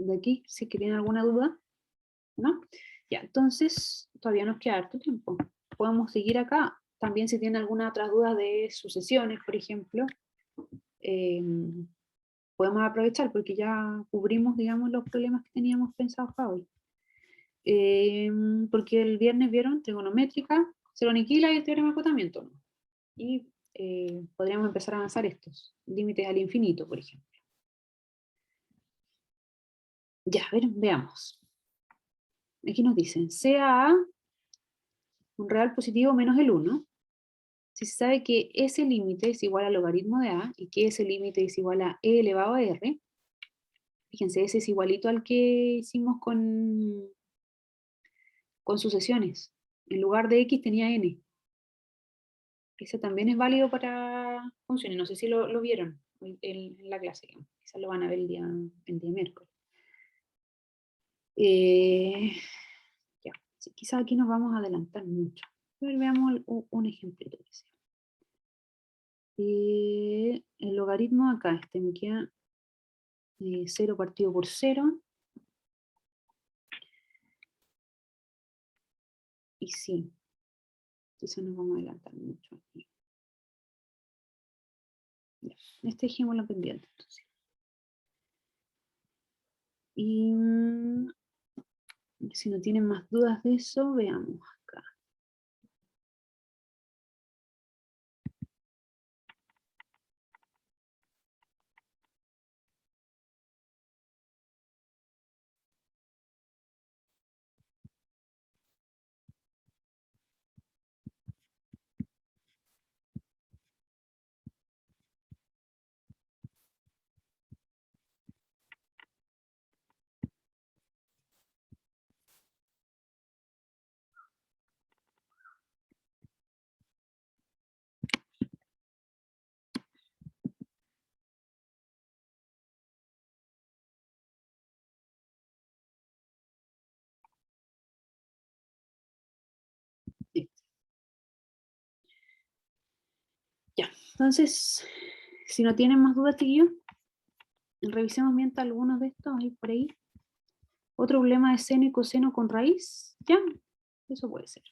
De aquí, si que tienen alguna duda, ¿no? Ya, entonces, todavía nos queda harto tiempo. Podemos seguir acá. También si tienen alguna otra duda de sucesiones, por ejemplo, podemos aprovechar porque ya cubrimos, digamos, los problemas que teníamos pensados para hoy. Porque el viernes vieron trigonométrica, se lo aniquila y el teorema de acotamiento, ¿no? Y podríamos empezar a avanzar estos límites al infinito, por ejemplo. Ya, a ver, veamos. Aquí nos dicen, sea A un real positivo menos el 1, si se sabe que ese límite es igual al logaritmo de A y que ese límite es igual a e elevado a r, fíjense, ese es igualito al que hicimos con sucesiones. En lugar de x tenía n. Ese también es válido para funciones. No sé si lo vieron en la clase. Quizás lo van a ver el día miércoles. Ya, sí, quizás aquí nos vamos a adelantar mucho. A ver, veamos un ejemplito que sea. El logaritmo acá, me queda 0 partido por 0. Y sí, quizás nos vamos a adelantar mucho aquí. Ya, dejémoslo pendiente entonces. Y si no tienen más dudas de eso, veamos acá. Ya, entonces, si no tienen más dudas, chiquillos, revisemos mientras algunos de estos ahí por ahí. Otro problema de seno y coseno con raíz, ya, eso puede ser.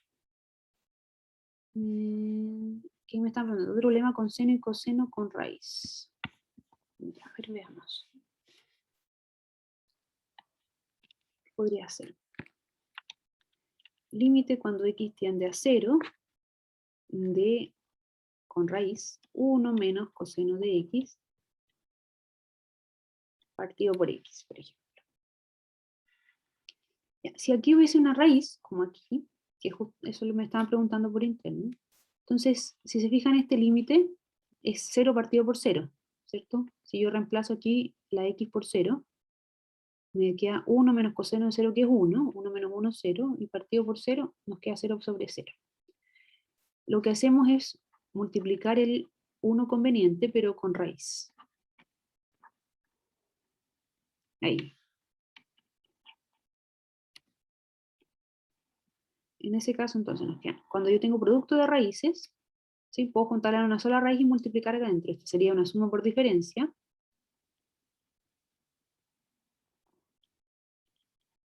¿Qué me están preguntando? Otro problema con seno y coseno con raíz. Ya, a ver, veamos. ¿Qué podría ser? Límite cuando x tiende a 0 de con raíz 1 menos coseno de x partido por x, por ejemplo. Ya, si aquí hubiese una raíz, como aquí, que eso me estaban preguntando por interno, entonces, si se fijan, este límite es 0 partido por 0, ¿cierto? Si yo reemplazo aquí la x por 0, me queda 1 menos coseno de 0, que es 1, 1 menos 1, 0, y partido por 0 nos queda 0 sobre 0. Lo que hacemos es multiplicar el 1 conveniente, pero con raíz. Ahí. En ese caso, entonces, nos queda, cuando yo tengo producto de raíces, ¿sí? Puedo juntar a una sola raíz y multiplicar acá adentro. Esto sería una suma por diferencia.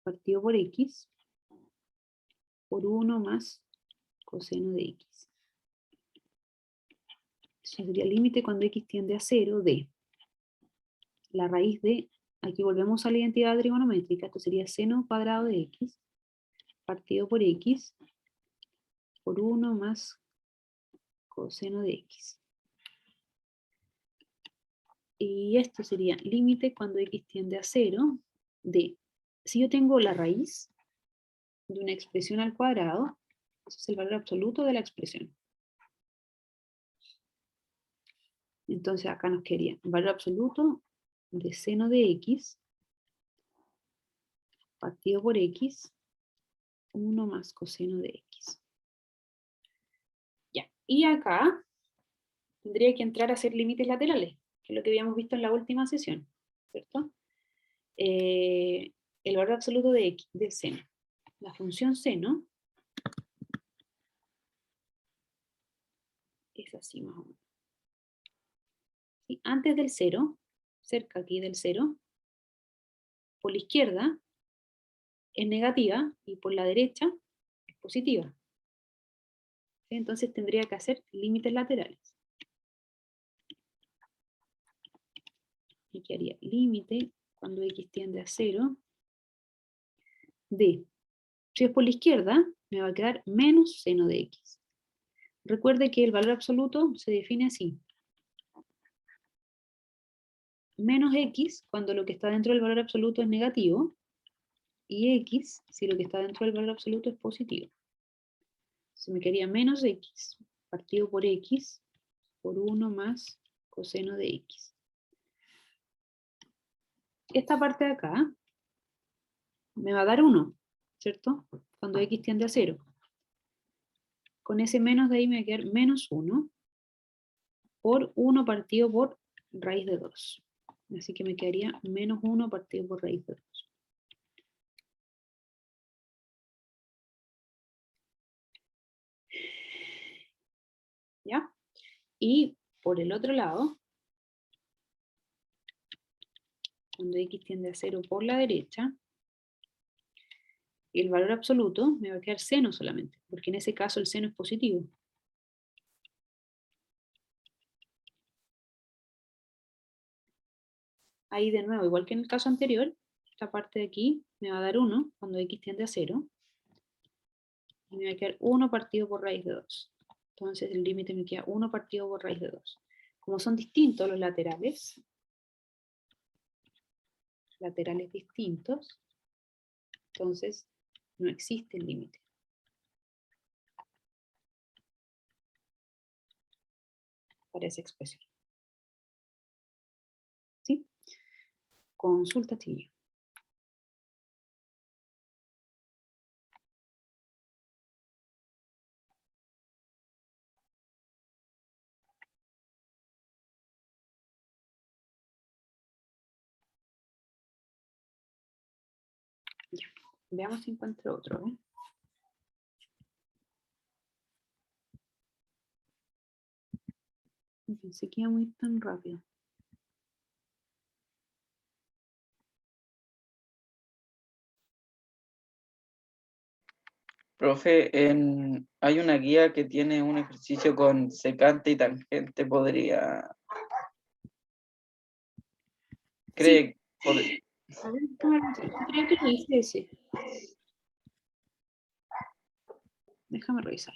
Partido por x, por 1 más coseno de x. Eso sería el límite cuando x tiende a 0 de la raíz de, aquí volvemos a la identidad trigonométrica, esto sería seno cuadrado de x, partido por x, por 1 más coseno de x. Y esto sería límite cuando x tiende a 0 de, si yo tengo la raíz de una expresión al cuadrado, Ese es el valor absoluto de la expresión. Entonces acá nos quedaría valor absoluto de seno de x partido por x, 1 más coseno de x. Ya, y acá tendría que entrar a hacer límites laterales, que es lo que habíamos visto en la última sesión, ¿cierto? El valor absoluto de x, del seno. La función seno es así más o menos. ¿Sí? Antes del 0, cerca aquí del 0, por la izquierda es negativa y por la derecha es positiva. ¿Sí? Entonces tendría que hacer límites laterales. Y que haría límite cuando x tiende a 0 de, si es por la izquierda, me va a quedar menos seno de x. Recuerde que el valor absoluto se define así. Menos x cuando lo que está dentro del valor absoluto es negativo, y x si lo que está dentro del valor absoluto es positivo. Se me quedaría menos x partido por x por 1 más coseno de x. Esta parte de acá me va a dar 1, ¿cierto? Cuando x tiende a 0. Con ese menos de ahí me va a quedar menos 1 por 1 partido por raíz de 2. Así que me quedaría menos 1 partido por raíz de 2. ¿Ya? Y por el otro lado, cuando x tiende a 0 por la derecha, el valor absoluto me va a quedar seno solamente, porque en ese caso el seno es positivo. Ahí de nuevo, igual que en el caso anterior, esta parte de aquí me va a dar 1 cuando x tiende a 0. Y me va a quedar 1 partido por raíz de 2. Entonces el límite me queda 1 partido por raíz de 2. Como son distintos los laterales distintos, entonces no existe el límite. Para esa expresión. ¿Sí? Consulta, chiquillo. Ya. Veamos si encuentro otro. Pensé que iba muy tan rápido. Profe, hay una guía que tiene un ejercicio con secante y tangente, podría... ¿Cree? A ver, creo que lo hice ese. Déjame revisar.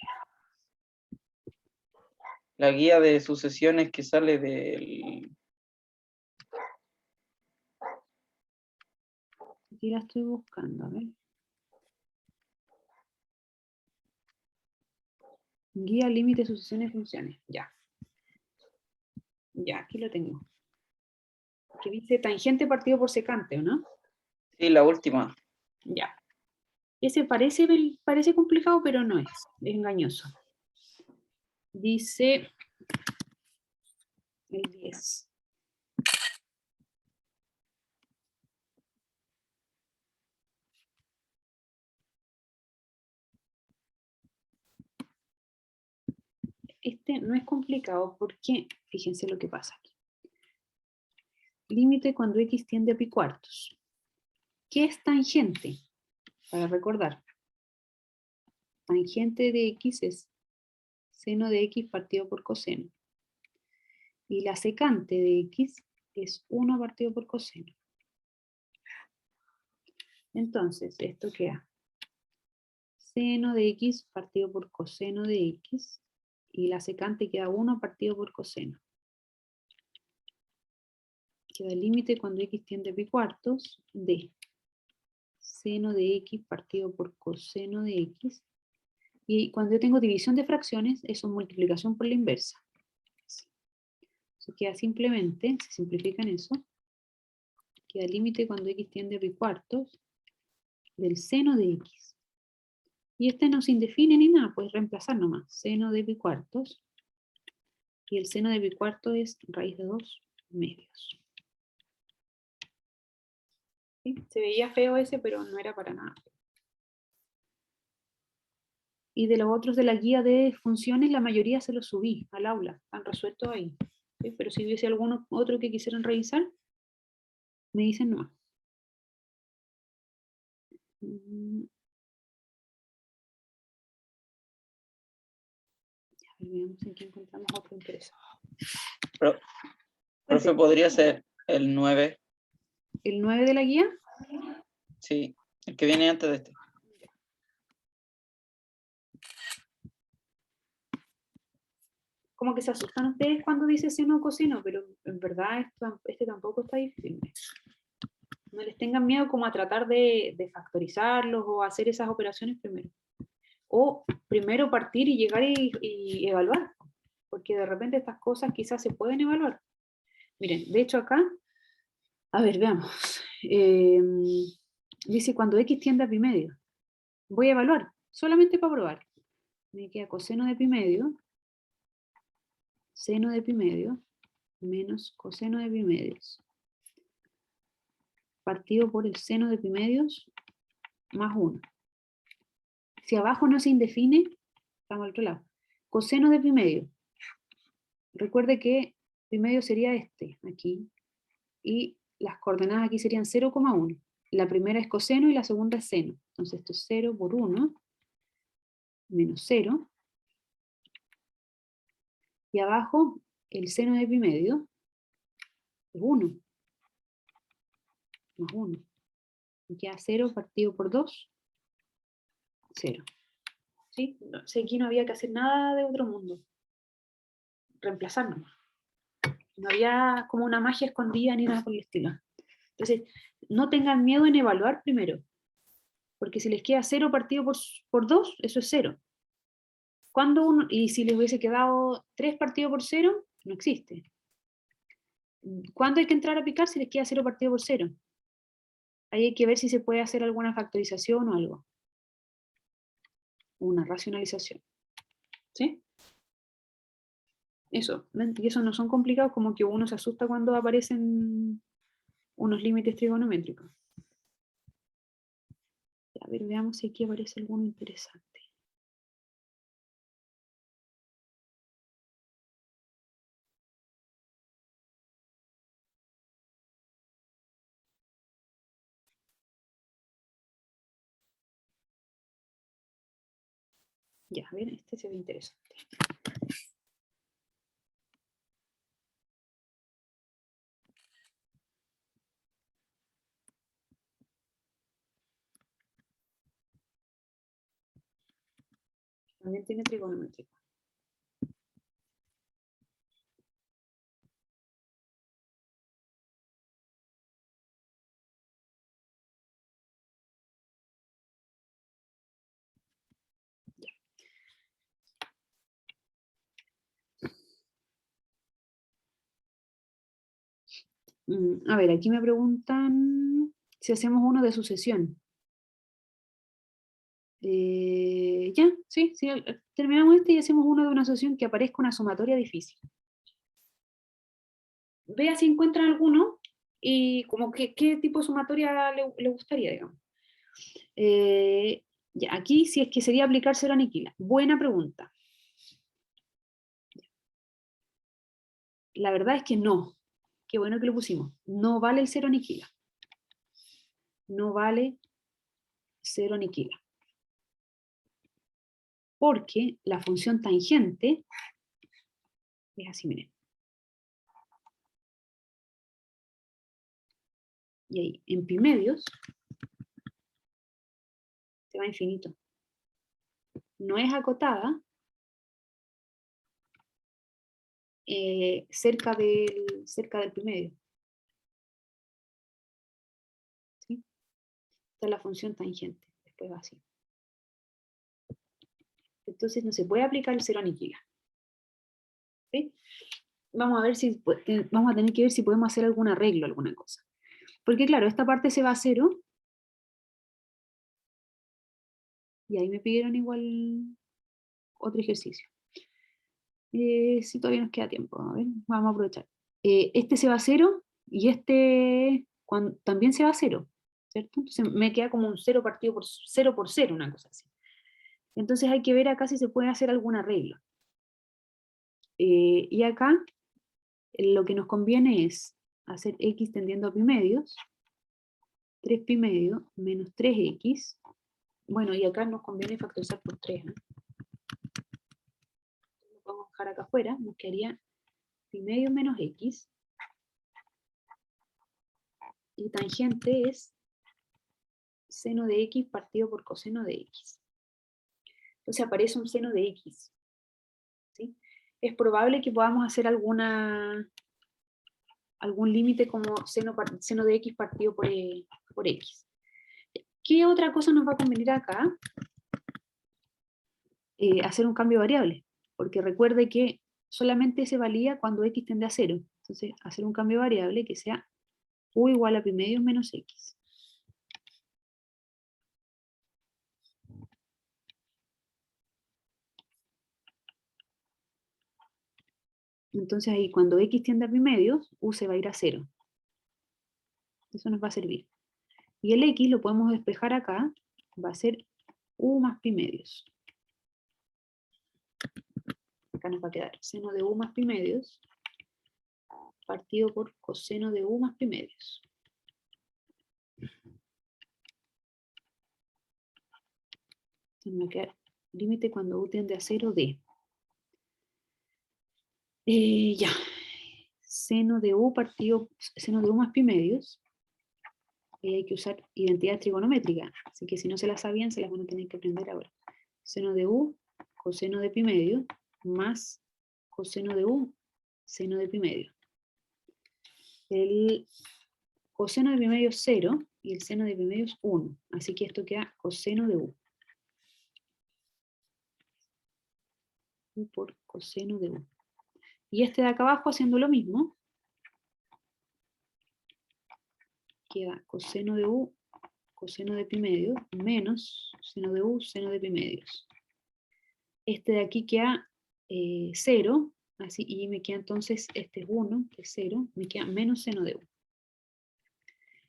La guía de sucesiones que sale del... Aquí la estoy buscando, a ver. Guía, límite, sucesiones, funciones. Ya. Ya, aquí lo tengo. Que dice tangente partido por secante, ¿o no? Sí, la última. Ya. Ese parece complicado, pero no es. Es engañoso. Dice el 10. Este no es complicado porque, fíjense lo que pasa aquí. Límite cuando x tiende a pi cuartos. ¿Qué es tangente? Para recordar. Tangente de x es seno de x partido por coseno. Y la secante de x es 1 partido por coseno. Entonces, esto queda seno de x partido por coseno de x. Y la secante queda 1 partido por coseno. Queda el límite cuando x tiende a pi cuartos de seno de x partido por coseno de x. Y cuando yo tengo división de fracciones, eso es multiplicación por la inversa. Se queda simplemente, se simplifica en eso, queda el límite cuando x tiende a pi cuartos del seno de x. Y este no se indefine ni nada, puedes reemplazar nomás. Seno de pi cuartos. Y el seno de pi cuartos es raíz de 2 medios. ¿Sí? Se veía feo ese, pero no era para nada. Y de los otros de la guía de funciones, la mayoría se los subí al aula. Están resueltos ahí. ¿Sí? Pero si hubiese alguno otro que quisieran revisar, me dicen no. Veamos en qué encontramos otro interesante. Profe, podría ser el 9, ¿El 9 de la guía? sí, el que viene antes de este. Como que se asustan ustedes cuando dice seno o coseno, pero en verdad este tampoco está difícil. No les tengan miedo como a tratar de factorizarlos o hacer esas operaciones primero. O primero partir y llegar y evaluar, porque de repente estas cosas quizás se pueden evaluar. Miren, de hecho acá, a ver, veamos. Dice cuando x tiende a pi medio. Voy a evaluar, solamente para probar. Me queda coseno de pi medio, seno de pi medio, menos coseno de pi medios, partido por el seno de pi medios, más 1. Si abajo no se indefine, estamos al otro lado. Coseno de pi medio. Recuerde que pi medio sería este, aquí, y las coordenadas aquí serían 0,1. La primera es coseno y la segunda es seno. Entonces esto es 0 por 1, menos 0. Y abajo, el seno de pi medio es 1, más 1. Y queda 0 partido por 2, 0. ¿Sí? No, sé, aquí no había que hacer nada de otro mundo. Reemplazar nomás. No había como una magia escondida ni nada por el estilo. Entonces, no tengan miedo en evaluar primero. Porque si les queda 0 partido por 2, eso es 0. Y si les hubiese quedado 3 partido por 0, no existe. ¿Cuándo hay que entrar a picar si les queda 0 partido por 0? Ahí hay que ver si se puede hacer alguna factorización o algo. Una racionalización. ¿Sí? Eso. Y eso no son complicados, como que uno se asusta cuando aparecen unos límites trigonométricos. A ver, veamos si aquí aparece alguno interesante. Ya, a ver, este se ve interesante. También tiene trigonométrico. A ver, aquí me preguntan si hacemos uno de sucesión. Ya, sí, terminamos este y hacemos uno de una sucesión que aparezca una sumatoria difícil. Vea si encuentran alguno y como que qué tipo de sumatoria le gustaría, digamos. Ya, aquí si es que sería aplicar cero aniquila. Buena pregunta. La verdad es que no. Qué bueno que lo pusimos. No vale el cero aniquila. No vale cero aniquila. Porque la función tangente es así, miren. Y ahí, en pi medios, se va a infinito. No es acotada cerca del pi medio. ¿Sí? Esta es la función tangente. Después va así. Entonces no se puede aplicar el cero aniquila. ¿Sí? Vamos a tener que ver si podemos hacer algún arreglo, alguna cosa. Porque claro, esta parte se va a cero. Y ahí me pidieron igual otro ejercicio. Si todavía nos queda tiempo, a ver, vamos a aprovechar. Este se va a cero y este también se va a cero, ¿cierto? Entonces me queda como un 0 partido por 0 por 0, una cosa así. Entonces hay que ver acá si se puede hacer algún arreglo. Y acá lo que nos conviene es hacer x tendiendo a pi medios, 3 pi medio menos 3x. Bueno, y acá nos conviene factorizar por 3. Lo podemos dejar acá afuera, nos quedaría pi medio menos x. Y tangente es seno de x partido por coseno de x. Entonces aparece un seno de x. ¿Sí? Es probable que podamos hacer algún límite como seno de x partido por x. ¿Qué otra cosa nos va a convenir acá? Hacer un cambio de variable, porque recuerde que solamente se valía cuando x tiende a 0. Entonces, hacer un cambio de variable que sea u igual a pi medio menos x. Entonces ahí cuando x tiende a pi medios, u se va a ir a 0. Eso nos va a servir. Y el x lo podemos despejar acá, va a ser u más pi medios. Acá nos va a quedar seno de u más pi medios partido por coseno de u más pi medios. Entonces me va a quedar límite cuando u tiende a 0 de. Ya. Seno de u más pi medios. Hay que usar identidad trigonométrica. Así que si no se la sabían, se las van a tener que aprender ahora. Seno de u, coseno de pi medio, más coseno de u, seno de pi medio. El coseno de pi medio es 0 y el seno de pi medio es 1. Así que esto queda coseno de u. U por coseno de u. Y este de acá abajo haciendo lo mismo. Queda coseno de u, coseno de pi medio, menos seno de u, seno de pi medios. Este de aquí queda 0, así, y me queda entonces, este es 1, que es 0, me queda menos seno de u.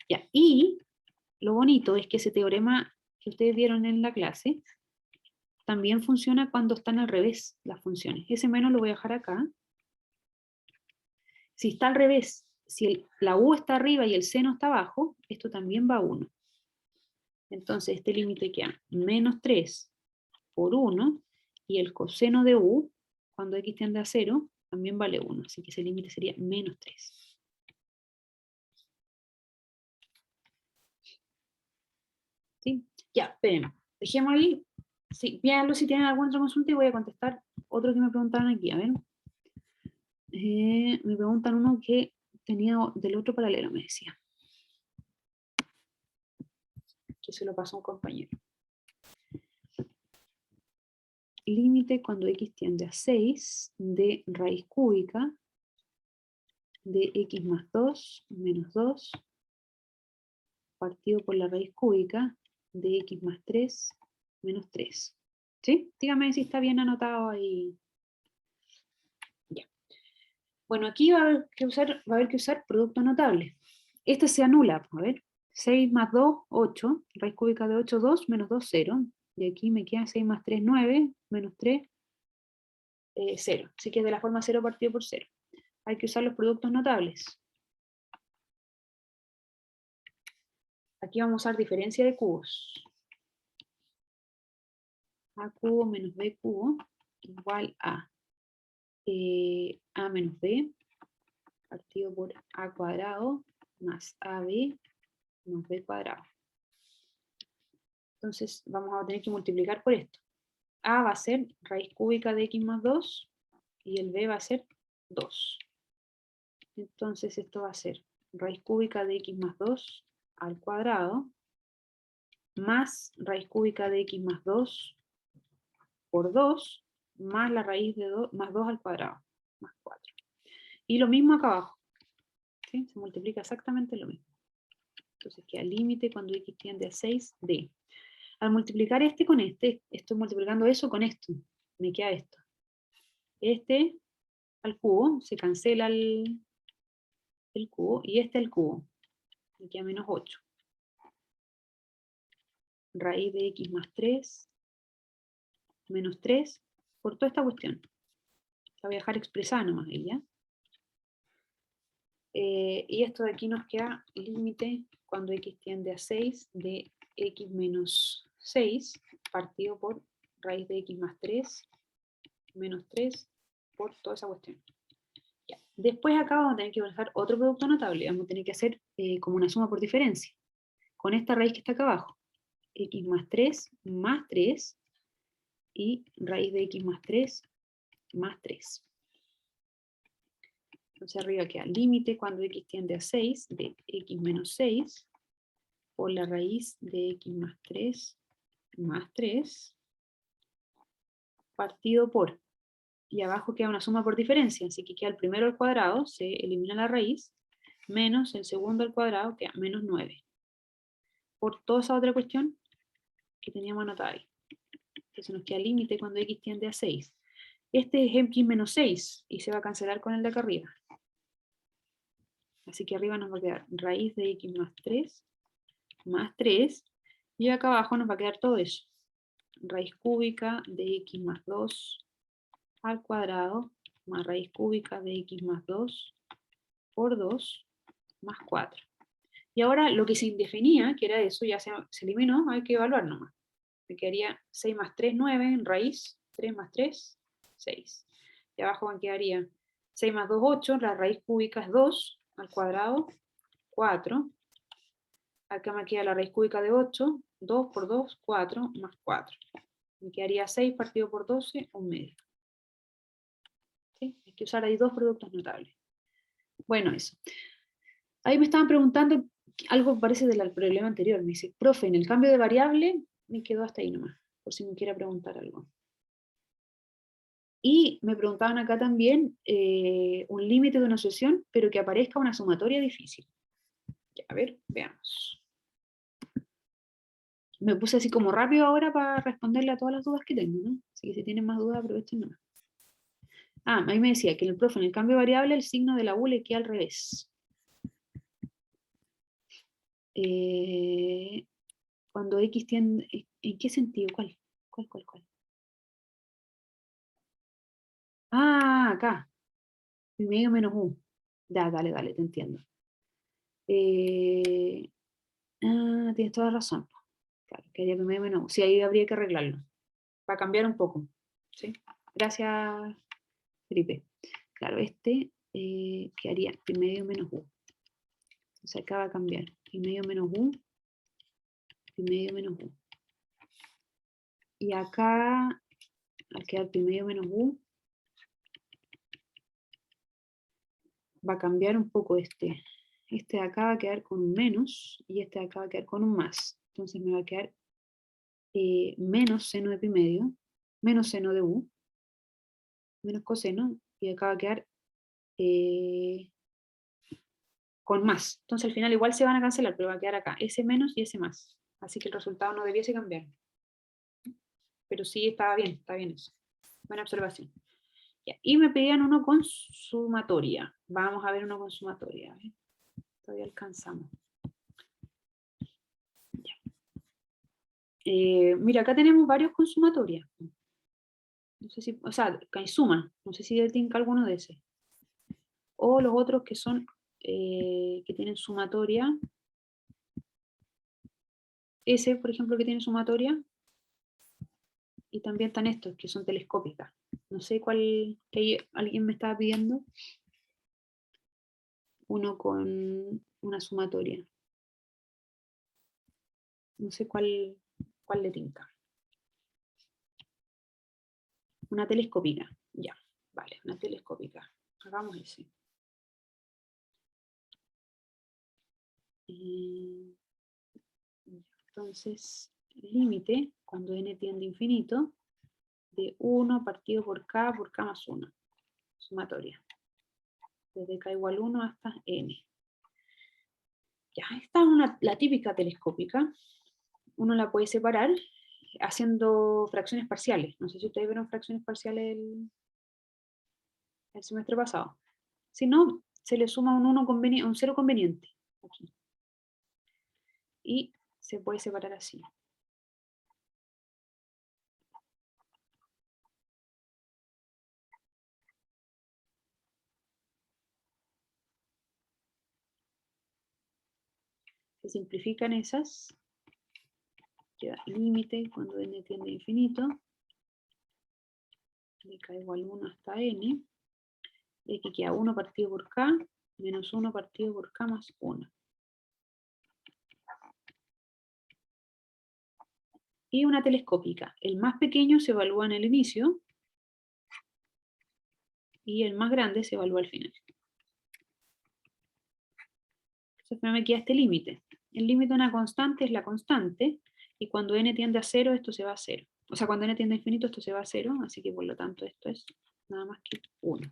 Ya, y lo bonito es que ese teorema que ustedes vieron en la clase, también funciona cuando están al revés las funciones. Ese menos lo voy a dejar acá. Si está al revés, si la u está arriba y el seno está abajo, esto también va a 1. Entonces este límite queda menos 3 por 1, y el coseno de u, cuando x tiende a 0, también vale 1. Así que ese límite sería menos 3. ¿Sí? Ya, esperen. Dejemos ahí. Sí, véanlo si tienen alguna otra consulta y voy a contestar otro que me preguntaron aquí. A ver. Me preguntan uno que tenía del otro paralelo, me decía. Que se lo pasó a un compañero. Límite cuando x tiende a 6 de raíz cúbica de x más 2 menos 2 partido por la raíz cúbica de x más 3 menos 3. ¿Sí? Dígame si está bien anotado ahí. Ya. Bueno, aquí va a haber que usar producto notable. Este se anula, a ver. 6 más 2, 8. Raíz cúbica de 8, 2, menos 2, 0. Y aquí me queda 6 más 3, 9, menos 3, 0. Así que es de la forma 0 partido por 0. Hay que usar los productos notables. Aquí vamos a usar diferencia de cubos. A cubo menos b cubo igual a a menos b partido por a cuadrado más ab más b cuadrado. Entonces vamos a tener que multiplicar por esto. A va a ser raíz cúbica de x más 2 y el b va a ser 2. Entonces esto va a ser raíz cúbica de x más 2 al cuadrado más raíz cúbica de x más 2 por 2 más la raíz de 2 más 2 al cuadrado, más 4. Y lo mismo acá abajo. ¿Sí? Se multiplica exactamente lo mismo. Entonces queda límite cuando x tiende a 6 de. Al multiplicar este con este, estoy multiplicando eso con esto. Me queda esto. Este al cubo, se cancela el cubo, y este al cubo. Me queda menos 8. Raíz de x más 3, menos 3, por toda esta cuestión. La voy a dejar expresada nomás ahí, ¿ya? Y esto de aquí nos queda límite cuando x tiende a 6 de x menos 6 partido por raíz de x más 3 menos 3 por toda esa cuestión. Ya. Después acá vamos a tener que manejar otro producto notable. Vamos a tener que hacer como una suma por diferencia. Con esta raíz que está acá abajo. X más 3 y raíz de x más 3 más 3. Entonces arriba queda límite cuando x tiende a 6 de x menos 6 por la raíz de x más 3 partido por, y abajo queda una suma por diferencia, así que queda el primero al cuadrado, se elimina la raíz, menos el segundo al cuadrado, queda menos 9. Por toda esa otra cuestión que teníamos anotada ahí. Entonces nos queda límite cuando x tiende a 6. Este es x menos 6 y se va a cancelar con el de acá arriba. Así que arriba nos va a quedar raíz de x más 3, y acá abajo nos va a quedar todo eso. Raíz cúbica de x más 2 al cuadrado más raíz cúbica de x más 2 por 2 más 4. Y ahora lo que se indefinía, que era eso, ya se eliminó, hay que evaluar nomás. Me quedaría 6 más 3, 9, en raíz, 3 más 3, 6. Y abajo me quedaría 6 más 2, 8, la raíz cúbica es 2 al cuadrado, 4. Acá me queda la raíz cúbica de 8, 2 por 2, 4, más 4. Me quedaría 6 partido por 12, 1/2. ¿Sí? Hay que usar ahí dos productos notables. Bueno, eso. Ahí me estaban preguntando, algo parece del problema anterior. Me dice, profe, en el cambio de variable, me quedo hasta ahí nomás, por si me quiere preguntar algo. Y me preguntaban acá también un límite de una sucesión, pero que aparezca una sumatoria difícil. Ya, a ver, veamos. Me puse así como rápido ahora para responderle a todas las dudas que tengo, ¿no? Así que si tienen más dudas, aprovechen nomás. Ah, ahí me decía que el profe en el cambio de variable el signo de la U le queda al revés. Cuando X tiende... ¿En qué sentido? ¿Cuál? ¿Cuál? Ah, acá. Pi medio menos U. Ya, dale, te entiendo. Tienes toda la razón. Claro, quedaría pi medio menos U. Sí, ahí habría que arreglarlo. Para cambiar un poco. ¿Sí? Gracias, Felipe. Claro, quedaría pi medio menos U. Entonces acá va a cambiar. Pi medio menos U. Pi medio menos U. Y acá, al quedar pi medio menos U, va a cambiar un poco este. Este de acá va a quedar con un menos y este de acá va a quedar con un más. Entonces me va a quedar menos seno de pi medio, menos seno de U, menos coseno, y acá va a quedar con más. Entonces al final igual se van a cancelar, pero va a quedar acá ese menos y ese más. Así que el resultado no debiese cambiar. Pero sí está bien eso. Buena observación. Ya. Y me pedían uno con sumatoria. Vamos a ver uno con sumatoria. Todavía alcanzamos. Ya. Mira, acá tenemos varios con sumatoria. No sé si, o sea, hay suma. No sé si tienen alguno de ese. O los otros que son, que tienen sumatoria. Ese, por ejemplo, que tiene sumatoria. Y también están estos, que son telescópicas. No sé cuál, que alguien me estaba pidiendo. Uno con una sumatoria. No sé cuál le tinca. Una telescópica. Ya, vale, una telescópica. Hagamos ese. Entonces, límite, cuando n tiende a infinito, de 1 partido por k más 1. Sumatoria. Desde k igual 1 hasta n. Ya, esta es la típica telescópica. Uno la puede separar haciendo fracciones parciales. No sé si ustedes vieron fracciones parciales el semestre pasado. Si no, se le suma un 0 conveniente. Aquí. Y se puede separar así. Se simplifican esas. Queda límite cuando n tiende a infinito. De k igual 1 hasta n. Y aquí queda 1 partido por k menos 1 partido por k más 1. Y una telescópica. El más pequeño se evalúa en el inicio y el más grande se evalúa al final. Entonces me queda este límite. El límite de una constante es la constante, y cuando n tiende a 0, esto se va a 0. O sea, cuando n tiende a infinito, esto se va a 0, así que por lo tanto esto es nada más que 1.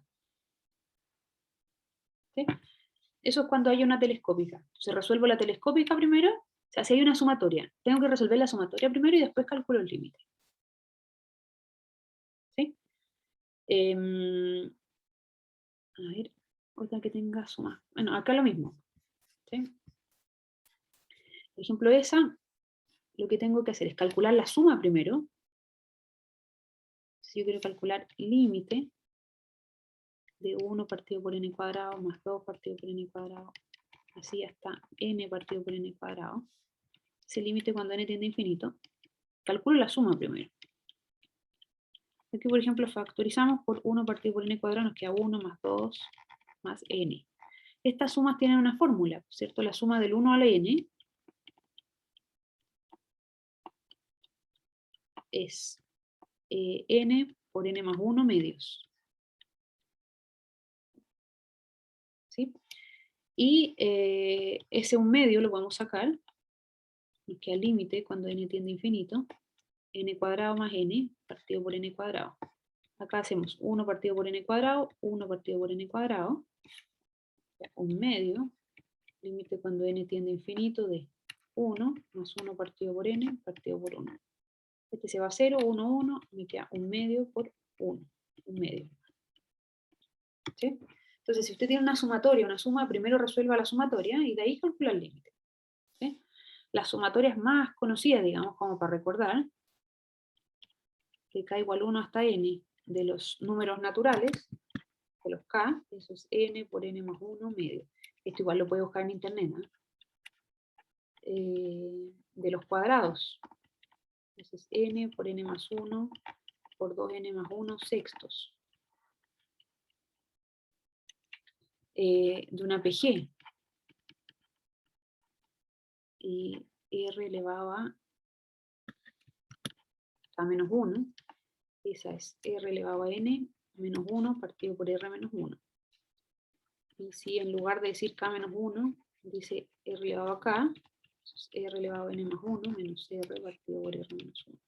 ¿Sí? Eso es cuando hay una telescópica. Entonces resuelvo la telescópica primero. O sea, si hay una sumatoria, tengo que resolver la sumatoria primero y después calculo el límite. ¿Sí? A ver, otra que tenga suma. Bueno, acá lo mismo. ¿Sí? Por ejemplo, esa, lo que tengo que hacer es calcular la suma primero. Si yo quiero calcular límite de 1 partido por n cuadrado más 2 partido por n cuadrado, así hasta n partido por n cuadrado. Ese límite cuando n tiende a infinito, calculo la suma primero. Aquí, por ejemplo, factorizamos por 1 partido por n cuadrado, nos queda 1 más 2 más n. Estas sumas tienen una fórmula, ¿cierto? La suma del 1 a la n es n por n más 1 medios. ¿Sí? Y ese 1 medio lo podemos sacar, y que al límite, cuando n tiende a infinito, n cuadrado más n partido por n cuadrado. Acá hacemos 1 partido por n cuadrado, 1 partido por n cuadrado, 1 medio, límite cuando n tiende a infinito de 1 más 1 partido por n partido por 1. Este se va a 0, 1, 1, me queda 1 medio por 1, 1 medio. ¿Sí? Entonces, si usted tiene una sumatoria, una suma, primero resuelva la sumatoria y de ahí calcula el límite. ¿Sí? Las sumatorias más conocidas, digamos, como para recordar, que k igual 1 hasta n de los números naturales, de los k, eso es n por n más 1 medio. Esto igual lo puede buscar en internet, ¿no? De los cuadrados, eso es n por n más 1 por 2n más 1 sextos. De una PG, y r elevado a k menos 1, esa es r elevado a n menos 1 partido por r menos 1. Y si en lugar de decir k menos 1, dice r elevado a k, es r elevado a n más 1 menos r partido por r menos 1.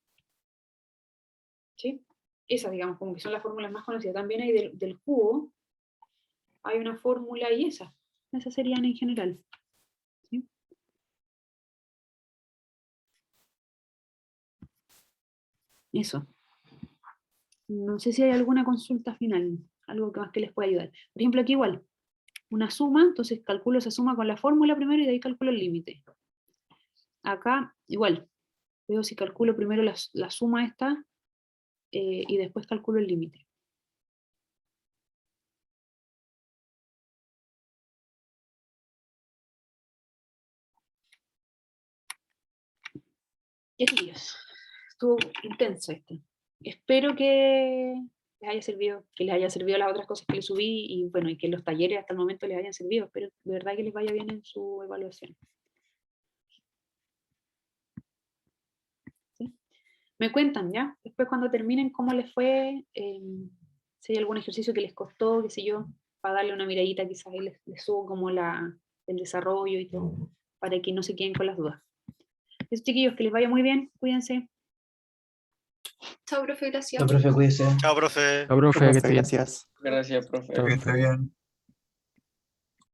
¿Sí? Esas, digamos, como que son las fórmulas más conocidas. También hay del cubo, hay una fórmula y esas serían en general. ¿Sí? Eso. No sé si hay alguna consulta final, algo que más que les pueda ayudar. Por ejemplo, aquí igual, una suma, entonces calculo esa suma con la fórmula primero y de ahí calculo el límite. Acá, igual, veo si calculo primero la suma esta y después calculo el límite. Y chiquillos, estuvo intenso este. Espero que les haya servido, las otras cosas que les subí, y bueno, y que los talleres hasta el momento les hayan servido. Espero de verdad que les vaya bien en su evaluación. ¿Sí? Me cuentan, ¿ya? Después cuando terminen cómo les fue, si hay algún ejercicio que les costó, qué sé yo, para darle una miradita, quizás ahí les subo como el desarrollo y todo, para que no se queden con las dudas. Eso, chiquillos, que les vaya muy bien, cuídense. Chao. Chao, profe, gracias. No, profe, cuídese. Chao, profe. Chao, profe, que esté bien. Gracias. Gracias, profe. Chao. Que esté bien.